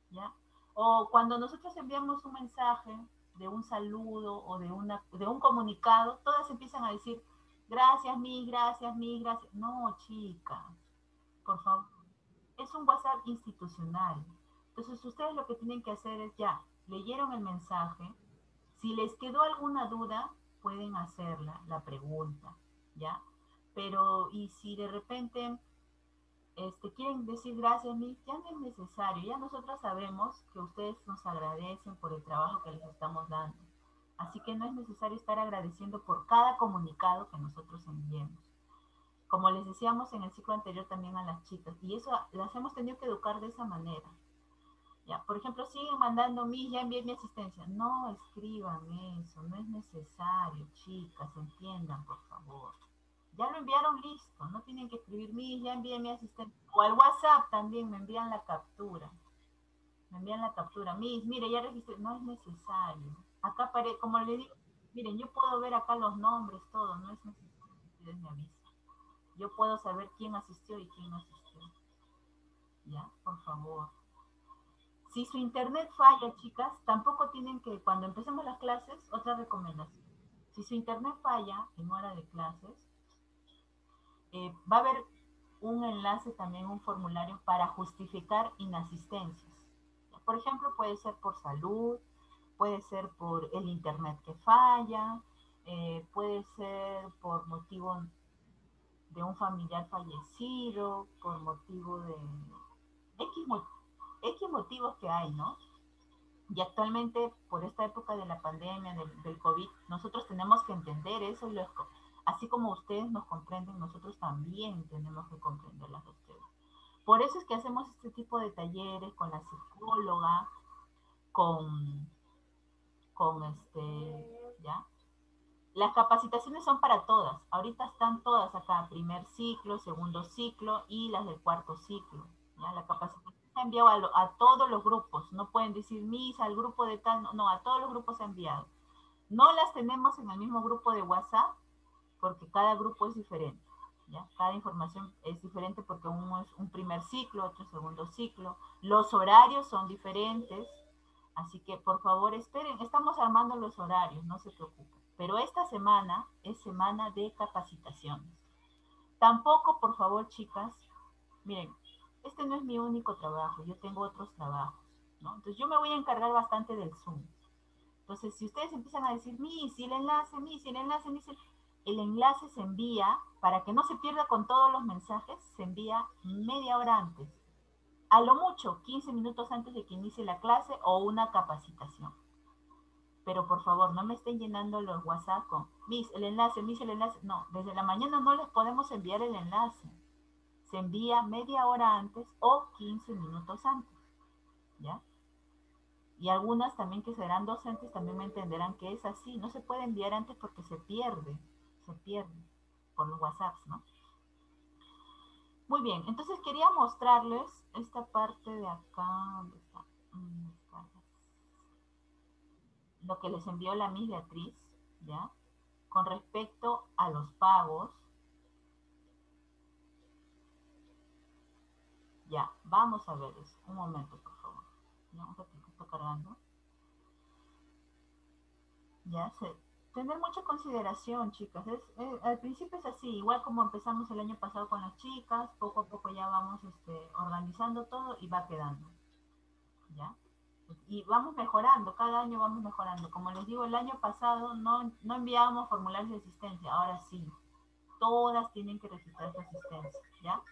Speaker 8: ¿Ya? O cuando nosotros enviamos un mensaje de un saludo o de un comunicado, todas empiezan a decir, gracias, gracias. No, chicas, por favor. Es un WhatsApp institucional. Entonces, ustedes lo que tienen que hacer es ya, leyeron el mensaje. Si les quedó alguna duda, pueden hacerla, la pregunta, ¿ya? Pero, y si de repente quieren decir gracias, Miss, ya no es necesario. Ya nosotros sabemos que ustedes nos agradecen por el trabajo que les estamos dando. Así que no es necesario estar agradeciendo por cada comunicado que nosotros enviemos. como les decíamos en el ciclo anterior también a las chicas, y eso las hemos tenido que educar de esa manera. Ya, por ejemplo, siguen mandando ya envié mi asistencia. No escriban eso, no es necesario, chicas, entiendan, por favor. Ya lo enviaron listo, no tienen que escribir ya envié mi asistencia. O al WhatsApp también me envían la captura. Me envían la captura. Mire, ya registré, no es necesario. Acá como le digo, miren, yo puedo ver acá los nombres, todo, no es necesario que ustedes me avisen. Yo puedo saber quién asistió y quién no asistió. Ya, por favor. Si su internet falla, chicas, tampoco tienen que, cuando empecemos las clases, otra recomendación. Si su internet falla en hora de clases, va a haber un enlace también, un formulario para justificar inasistencias. Por ejemplo, puede ser por salud, puede ser por el internet que falla, puede ser por motivo de un familiar fallecido, por motivo de X motivos que hay, ¿no? Y actualmente, por esta época de la pandemia, del COVID, nosotros tenemos que entender eso, y así como ustedes nos comprenden, nosotros también tenemos que comprenderlas a ustedes. Por eso es que hacemos este tipo de talleres con la psicóloga, ¿ya? Las capacitaciones son para todas. Ahorita están todas acá, primer ciclo, segundo ciclo y las del cuarto ciclo. ¿Ya? La capacitación se ha enviado a todos los grupos. No pueden decir misa al grupo de tal, no, a todos los grupos se ha enviado. No las tenemos en el mismo grupo de WhatsApp porque cada grupo es diferente. ¿Ya? Cada información es diferente porque uno es un primer ciclo, otro segundo ciclo. Los horarios son diferentes. Así que, por favor, esperen. Estamos armando los horarios, no se preocupen. Pero esta semana es semana de capacitaciones. Tampoco, por favor, chicas, miren, este no es mi único trabajo, yo tengo otros trabajos, ¿no? Entonces yo me voy a encargar bastante del Zoom. Entonces, si ustedes empiezan a decir, si el enlace, el enlace se envía, para que no se pierda con todos los mensajes, se envía media hora antes. A lo mucho, 15 minutos antes de que inicie la clase o una capacitación. Pero por favor, no me estén llenando los WhatsApp con el enlace. No, desde la mañana no les podemos enviar el enlace. Se envía media hora antes o 15 minutos antes. ¿Ya? Y algunas también que serán docentes también me entenderán que es así. No se puede enviar antes porque se pierde por los WhatsApps, ¿no? Muy bien, entonces quería mostrarles esta parte de acá. ¿Dónde está? Lo que les envió la Miss Beatriz, ¿ya? Con respecto a los pagos. Ya, vamos a ver eso. Un momento, por favor. Ya, un ratito, está cargando. Ya, tener mucha consideración, chicas. Al principio es así, igual como empezamos el año pasado con las chicas, poco a poco ya vamos organizando todo y va quedando. ¿Ya? Y vamos mejorando, cada año vamos mejorando. Como les digo, el año pasado no enviábamos formularios de asistencia, ahora sí. Todas tienen que registrar su asistencia, ¿ya?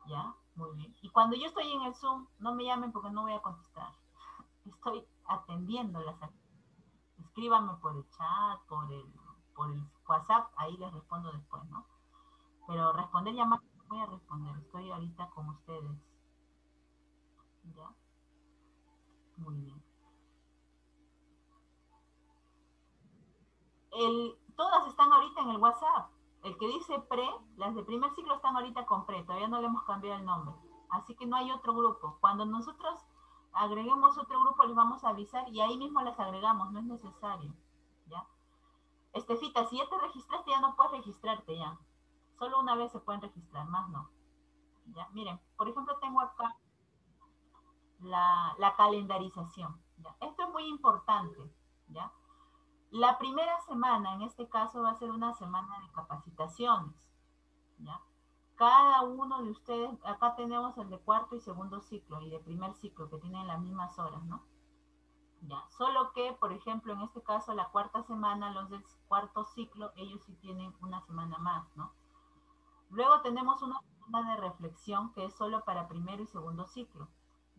Speaker 8: ¿Ya? Muy bien. Y cuando yo estoy en el Zoom, no me llamen porque no voy a contestar. Estoy atendiendo las actividades. Escríbanme por el chat, por el WhatsApp, ahí les respondo después, ¿no? Pero responder llamadas no voy a responder, estoy ahorita con ustedes. ¿Ya? Muy bien. Todas están ahorita en el WhatsApp. El que dice pre, las de primer ciclo están ahorita con pre, todavía no le hemos cambiado el nombre. Así que no hay otro grupo. Cuando nosotros agreguemos otro grupo les vamos a avisar y ahí mismo las agregamos, no es necesario. ¿Ya? Estefita, si ya te registraste, ya no puedes registrarte ya. Solo una vez se pueden registrar, más no. ¿Ya? Miren, por ejemplo, tengo acá la calendarización. ¿Ya? Esto es muy importante. ¿Ya? La primera semana, en este caso, va a ser una semana de capacitaciones. ¿Ya? Cada uno de ustedes, acá tenemos el de cuarto y segundo ciclo y de primer ciclo, que tienen las mismas horas, ¿no? Ya, solo que, por ejemplo, en este caso, la cuarta semana, los del cuarto ciclo, ellos sí tienen una semana más, ¿no? Luego tenemos una semana de reflexión que es solo para primero y segundo ciclo,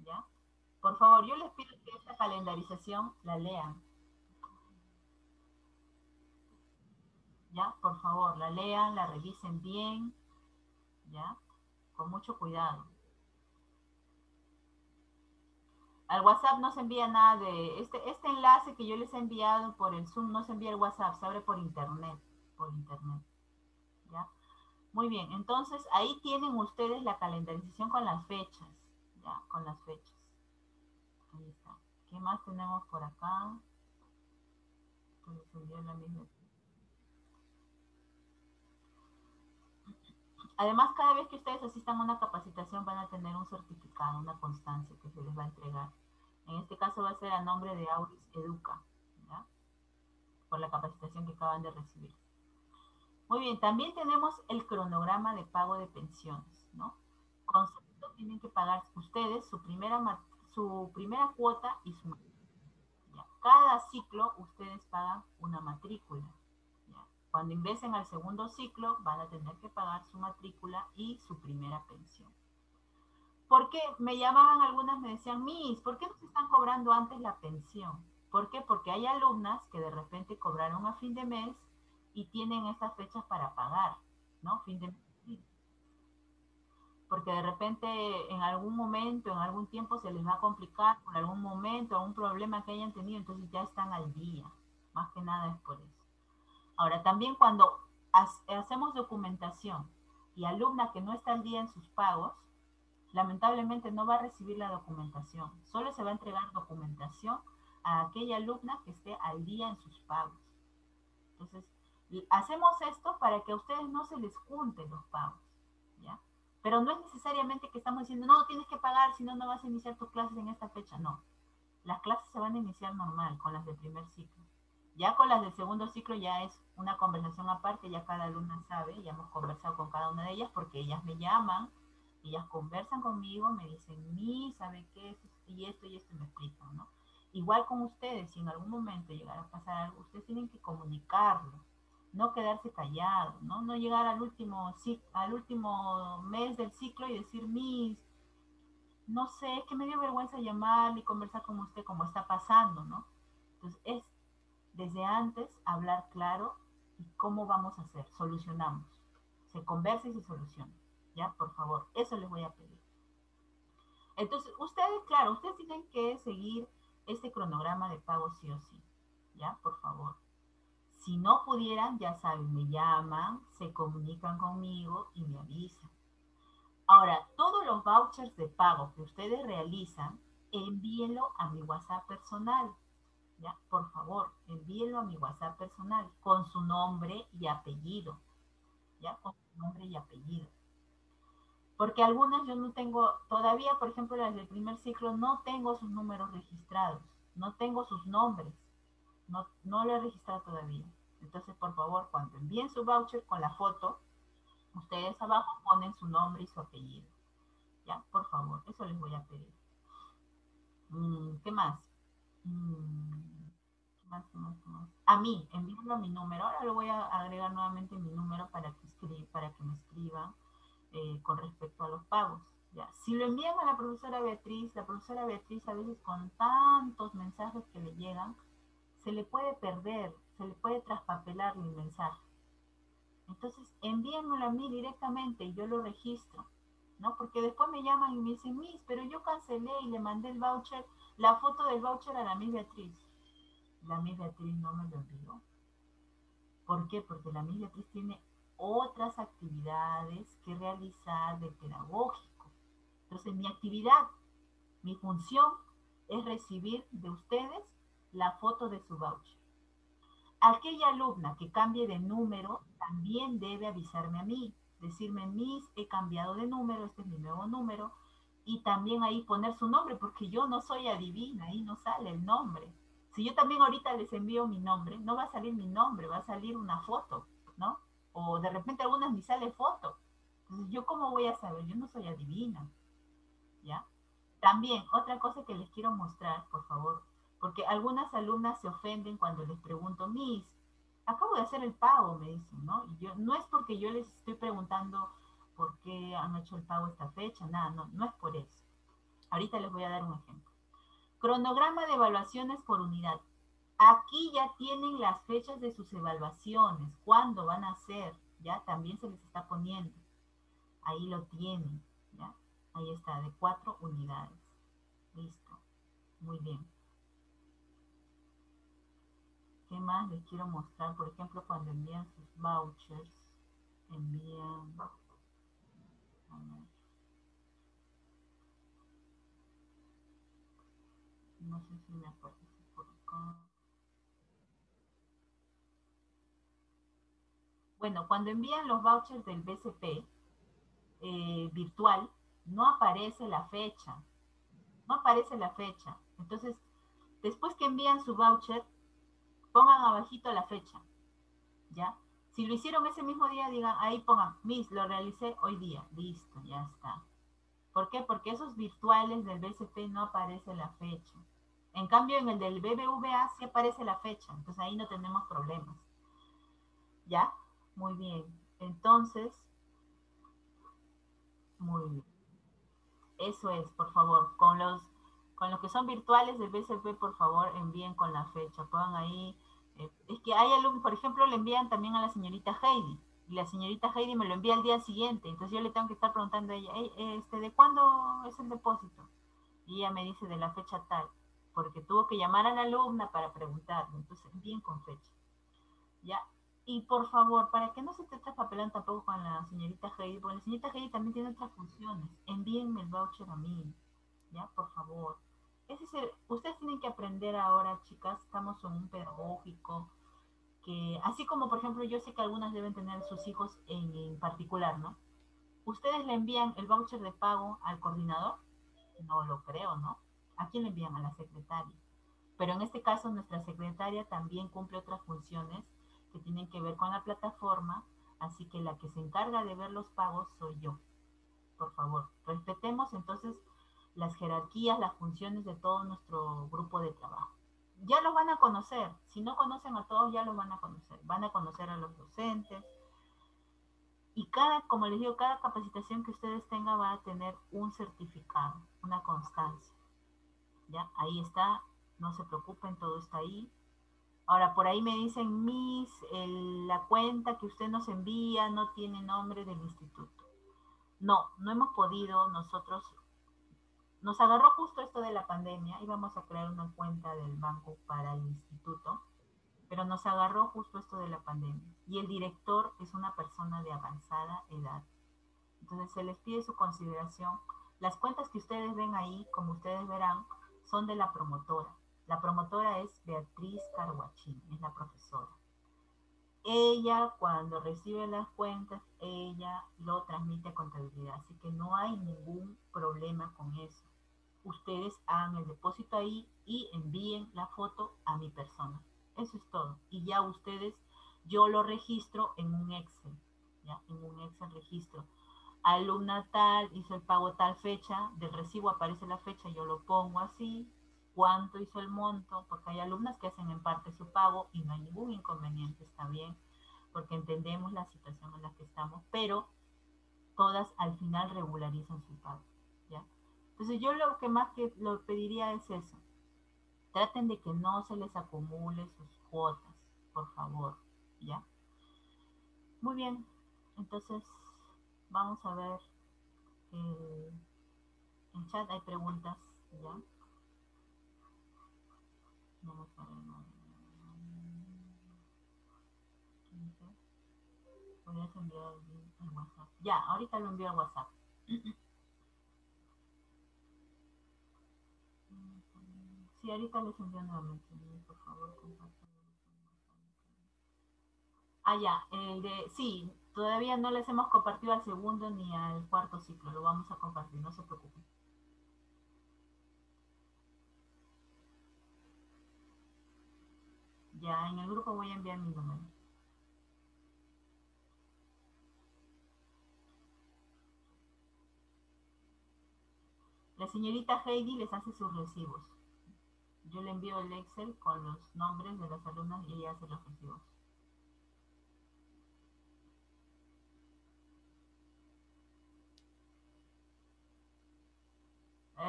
Speaker 8: ¿ya? Por favor, yo les pido que esta calendarización la lean. ¿ya? Por favor, la lean, la revisen bien, ¿ya? Con mucho cuidado. Al WhatsApp no se envía nada de... Este enlace que yo les he enviado por el Zoom no se envía al WhatsApp, se abre por internet. ¿Ya? Muy bien, entonces ahí tienen ustedes la calendarización con las fechas. ¿Ya? Con las fechas. Ahí está. ¿Qué más tenemos por acá? Se envió la misma. Además, cada vez que ustedes asistan a una capacitación van a tener un certificado, una constancia que se les va a entregar. En este caso va a ser a nombre de Auris Educa, ¿ya? Por la capacitación que acaban de recibir. Muy bien, también tenemos el cronograma de pago de pensiones, ¿no? Concepto, tienen que pagar ustedes su primera cuota y su matrícula. ¿Ya? Cada ciclo ustedes pagan una matrícula. Cuando ingresen al segundo ciclo, van a tener que pagar su matrícula y su primera pensión. ¿Por qué? Me llamaban algunas, me decían, Miss, ¿por qué nos están cobrando antes la pensión? ¿Por qué? Porque hay alumnas que de repente cobraron a fin de mes y tienen estas fechas para pagar, ¿no? Fin de mes. Porque de repente en algún momento, en algún tiempo se les va a complicar, por algún momento, algún problema que hayan tenido, entonces ya están al día. Más que nada es por eso. Ahora, también cuando hacemos documentación y alumna que no está al día en sus pagos, lamentablemente no va a recibir la documentación. Solo se va a entregar documentación a aquella alumna que esté al día en sus pagos. Entonces, hacemos esto para que a ustedes no se les junten los pagos, ¿ya? Pero no es necesariamente que estamos diciendo, no, tienes que pagar, si no, no vas a iniciar tus clases en esta fecha. No. Las clases se van a iniciar normal con las del primer ciclo. Ya con las del segundo ciclo ya es una conversación aparte, ya cada alumna sabe, ya hemos conversado con cada una de ellas porque ellas me llaman, ellas conversan conmigo, me dicen, ¿sabe qué? Y esto, y me explican, ¿no? Igual con ustedes, si en algún momento llegara a pasar algo, ustedes tienen que comunicarlo, no quedarse callados, ¿no? No llegar al último mes del ciclo y decir, no sé, es que me dio vergüenza llamarle y conversar con usted como está pasando, ¿no? Entonces es desde antes hablar claro y cómo vamos a hacer, solucionamos. Se conversa y se soluciona, ¿ya? Por favor, eso les voy a pedir. Entonces, ustedes, claro, ustedes tienen que seguir este cronograma de pago sí o sí, ¿ya? Por favor. Si no pudieran, ya saben, me llaman, se comunican conmigo y me avisan. Ahora, todos los vouchers de pago que ustedes realizan, envíenlo a mi WhatsApp personal. ¿Ya? Por favor, envíenlo a mi WhatsApp personal con su nombre y apellido. ¿Ya? Con su nombre y apellido. Porque algunas yo no tengo, todavía, por ejemplo, las del primer ciclo, no tengo sus números registrados. No tengo sus nombres. No lo he registrado todavía. Entonces, por favor, cuando envíen su voucher con la foto, ustedes abajo ponen su nombre y su apellido. ¿Ya? Por favor, eso les voy a pedir. ¿Qué más? A mí, envíenlo a mi número. Ahora lo voy a agregar nuevamente mi número para que me escriban con respecto a los pagos. ¿Ya? Si lo envían a la profesora Beatriz a veces con tantos mensajes que le llegan, se le puede perder, se le puede traspapelar el mensaje. Entonces, envíenmelo a mí directamente y yo lo registro, ¿no? Porque después me llaman y me dicen, Miss, pero yo cancelé y le mandé el voucher, la foto del voucher a la Miss Beatriz. La Miss Beatriz no me lo envió. ¿Por qué? Porque la Miss Beatriz tiene otras actividades que realizar de pedagógico. Entonces, mi actividad, mi función es recibir de ustedes la foto de su voucher. Aquella alumna que cambie de número también debe avisarme a mí, decirme, Miss, he cambiado de número, este es mi nuevo número, y también ahí poner su nombre, porque yo no soy adivina, ahí no sale el nombre. Si yo también ahorita les envío mi nombre, no va a salir mi nombre, va a salir una foto, ¿no? O de repente algunas ni sale foto. Entonces, ¿yo cómo voy a saber? Yo no soy adivina, ¿ya? También, otra cosa que les quiero mostrar, por favor, porque algunas alumnas se ofenden cuando les pregunto, Miss, acabo de hacer el pago, me dicen, ¿no? Y yo, no es porque yo les estoy preguntando por qué han hecho el pago esta fecha, nada, no es por eso. Ahorita les voy a dar un ejemplo. Cronograma de evaluaciones por unidad. Aquí ya tienen las fechas de sus evaluaciones, cuándo van a ser, ya también se les está poniendo. Ahí lo tienen, ya. Ahí está, de 4 unidades. Listo, muy bien. ¿Qué más les quiero mostrar? Por ejemplo, cuando envían sus vouchers, envían... A ver. No sé si me aparece por acá. Bueno, cuando envían los vouchers del BCP virtual, no aparece la fecha. No aparece la fecha. Entonces, después que envían su voucher, pongan abajito la fecha. ¿Ya? Si lo hicieron ese mismo día, digan, ahí pongan, Miss, lo realicé hoy día. Listo, ya está. ¿Por qué? Porque esos virtuales del BCP no aparece la fecha. En cambio, en el del BBVA sí aparece la fecha. Entonces ahí no tenemos problemas. ¿Ya? Muy bien. Entonces, muy bien. Eso es, por favor. Con los que son virtuales del BCP, por favor, envíen con la fecha. Pongan ahí. Es que hay alumnos, por ejemplo, le envían también a la señorita Heidi. Y la señorita Heidi me lo envía al día siguiente. Entonces yo le tengo que estar preguntando a ella, ¿de cuándo es el depósito? Y ella me dice de la fecha tal. Porque tuvo que llamar a la alumna para preguntarle. Entonces, envíen con fecha. ¿Ya? Y por favor, para que no se te traspapelando tampoco con la señorita Heidi, porque la señorita Heidi también tiene otras funciones. Envíenme el voucher a mí, ¿ya? Por favor. Ustedes tienen que aprender ahora, chicas, estamos en un pedagógico, que así como, por ejemplo, yo sé que algunas deben tener sus hijos en particular, ¿no? ¿Ustedes le envían el voucher de pago al coordinador? No lo creo, ¿no? ¿A quién le envían? A la secretaria. Pero en este caso nuestra secretaria también cumple otras funciones que tienen que ver con la plataforma, así que la que se encarga de ver los pagos soy yo. Por favor, respetemos entonces las jerarquías, las funciones de todo nuestro grupo de trabajo. Ya los van a conocer, si no conocen a todos ya los van a conocer a los docentes, y como les digo, cada capacitación que ustedes tengan va a tener un certificado, una constancia. Ya, ahí está, no se preocupen, todo está ahí. Ahora, por ahí me dicen, Miss, la cuenta que usted nos envía no tiene nombre del instituto. No, no hemos podido nosotros. Nos agarró justo esto de la pandemia, íbamos a crear una cuenta del banco para el instituto, pero nos agarró justo esto de la pandemia. Y el director es una persona de avanzada edad. Entonces se les pide su consideración. Las cuentas que ustedes ven ahí, como ustedes verán, son de la promotora. La promotora es Beatriz Carguachín, es la profesora. Ella, cuando recibe las cuentas, ella lo transmite a contabilidad, así que no hay ningún problema con eso. Ustedes hagan el depósito ahí y envíen la foto a mi persona. Eso es todo. Y ya ustedes, yo lo registro en un Excel, ¿ya? En un Excel registro. Alumna tal, hizo el pago tal fecha, del recibo aparece la fecha, yo lo pongo así, cuánto hizo el monto, porque hay alumnas que hacen en parte su pago y no hay ningún inconveniente, está bien, porque entendemos la situación en la que estamos, pero todas al final regularizan su pago, ¿ya? Entonces yo lo que más que lo pediría es eso, traten de que no se les acumule sus cuotas, por favor, ¿ya? Muy bien, entonces vamos a ver en chat hay preguntas, ¿ya? Vamos a ver. ¿Podrías enviar el link al WhatsApp? Ya, ahorita lo envío al WhatsApp. Sí, ahorita les envío nuevamente. Por favor, compartan. Ah, ya, sí, todavía no les hemos compartido al segundo ni al cuarto ciclo. Lo vamos a compartir, no se preocupen. Ya, en el grupo voy a enviar mi número. La señorita Heidi les hace sus recibos. Yo le envío el Excel con los nombres de las alumnas y ella hace los recibos.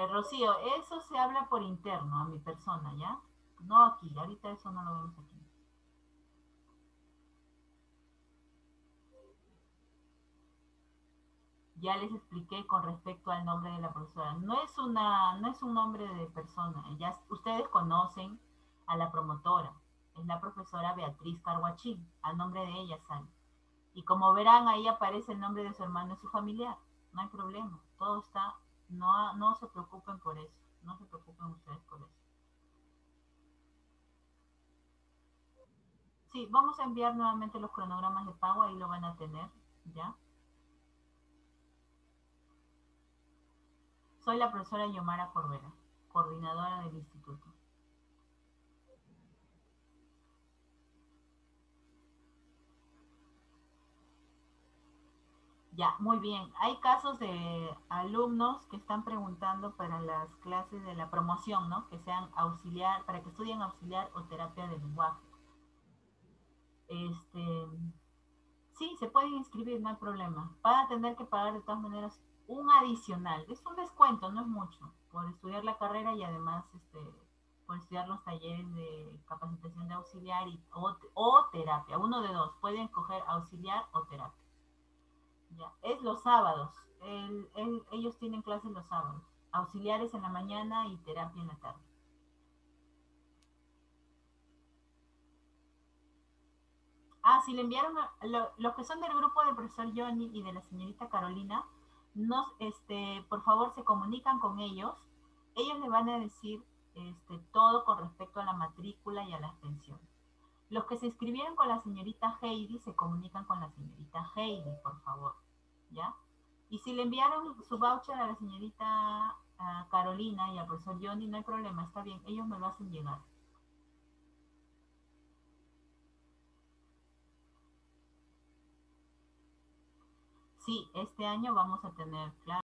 Speaker 8: Rocío, eso se habla por interno a mi persona, ¿ya? No aquí, ahorita eso no lo vemos aquí. Ya les expliqué con respecto al nombre de la profesora. No es un nombre de persona. Ya ustedes conocen a la promotora. Es la profesora Beatriz Carguachín. Al nombre de ella sale. Y como verán, ahí aparece el nombre de su hermano y su familiar. No hay problema. Todo está. No se preocupen por eso. No se preocupen ustedes por eso. Sí, vamos a enviar nuevamente los cronogramas de pago. Ahí lo van a tener. ¿Ya? Soy la profesora Yomara Corbera, coordinadora del instituto. Ya, muy bien. Hay casos de alumnos que están preguntando para las clases de la promoción, ¿no? Que sean auxiliar, para que estudien auxiliar o terapia de lenguaje. Sí, se pueden inscribir, no hay problema. Van a tener que pagar de todas maneras un adicional. Es un descuento, no es mucho, por estudiar la carrera y además por estudiar los talleres de capacitación de auxiliar o terapia. Uno de dos, pueden escoger auxiliar o terapia. Ya. Es los sábados. Ellos tienen clases los sábados. Auxiliares en la mañana y terapia en la tarde. Ah, si le enviaron los que son del grupo del profesor Johnny y de la señorita Carolina, por favor se comunican con ellos. Ellos le van a decir todo con respecto a la matrícula y a las pensiones. Los que se inscribieron con la señorita Heidi se comunican con la señorita Heidi, por favor. ¿Ya? Y si le enviaron su voucher a la señorita Carolina y al profesor Johnny, no hay problema, está bien, ellos me lo hacen llegar. Sí, este año vamos a tener, claro.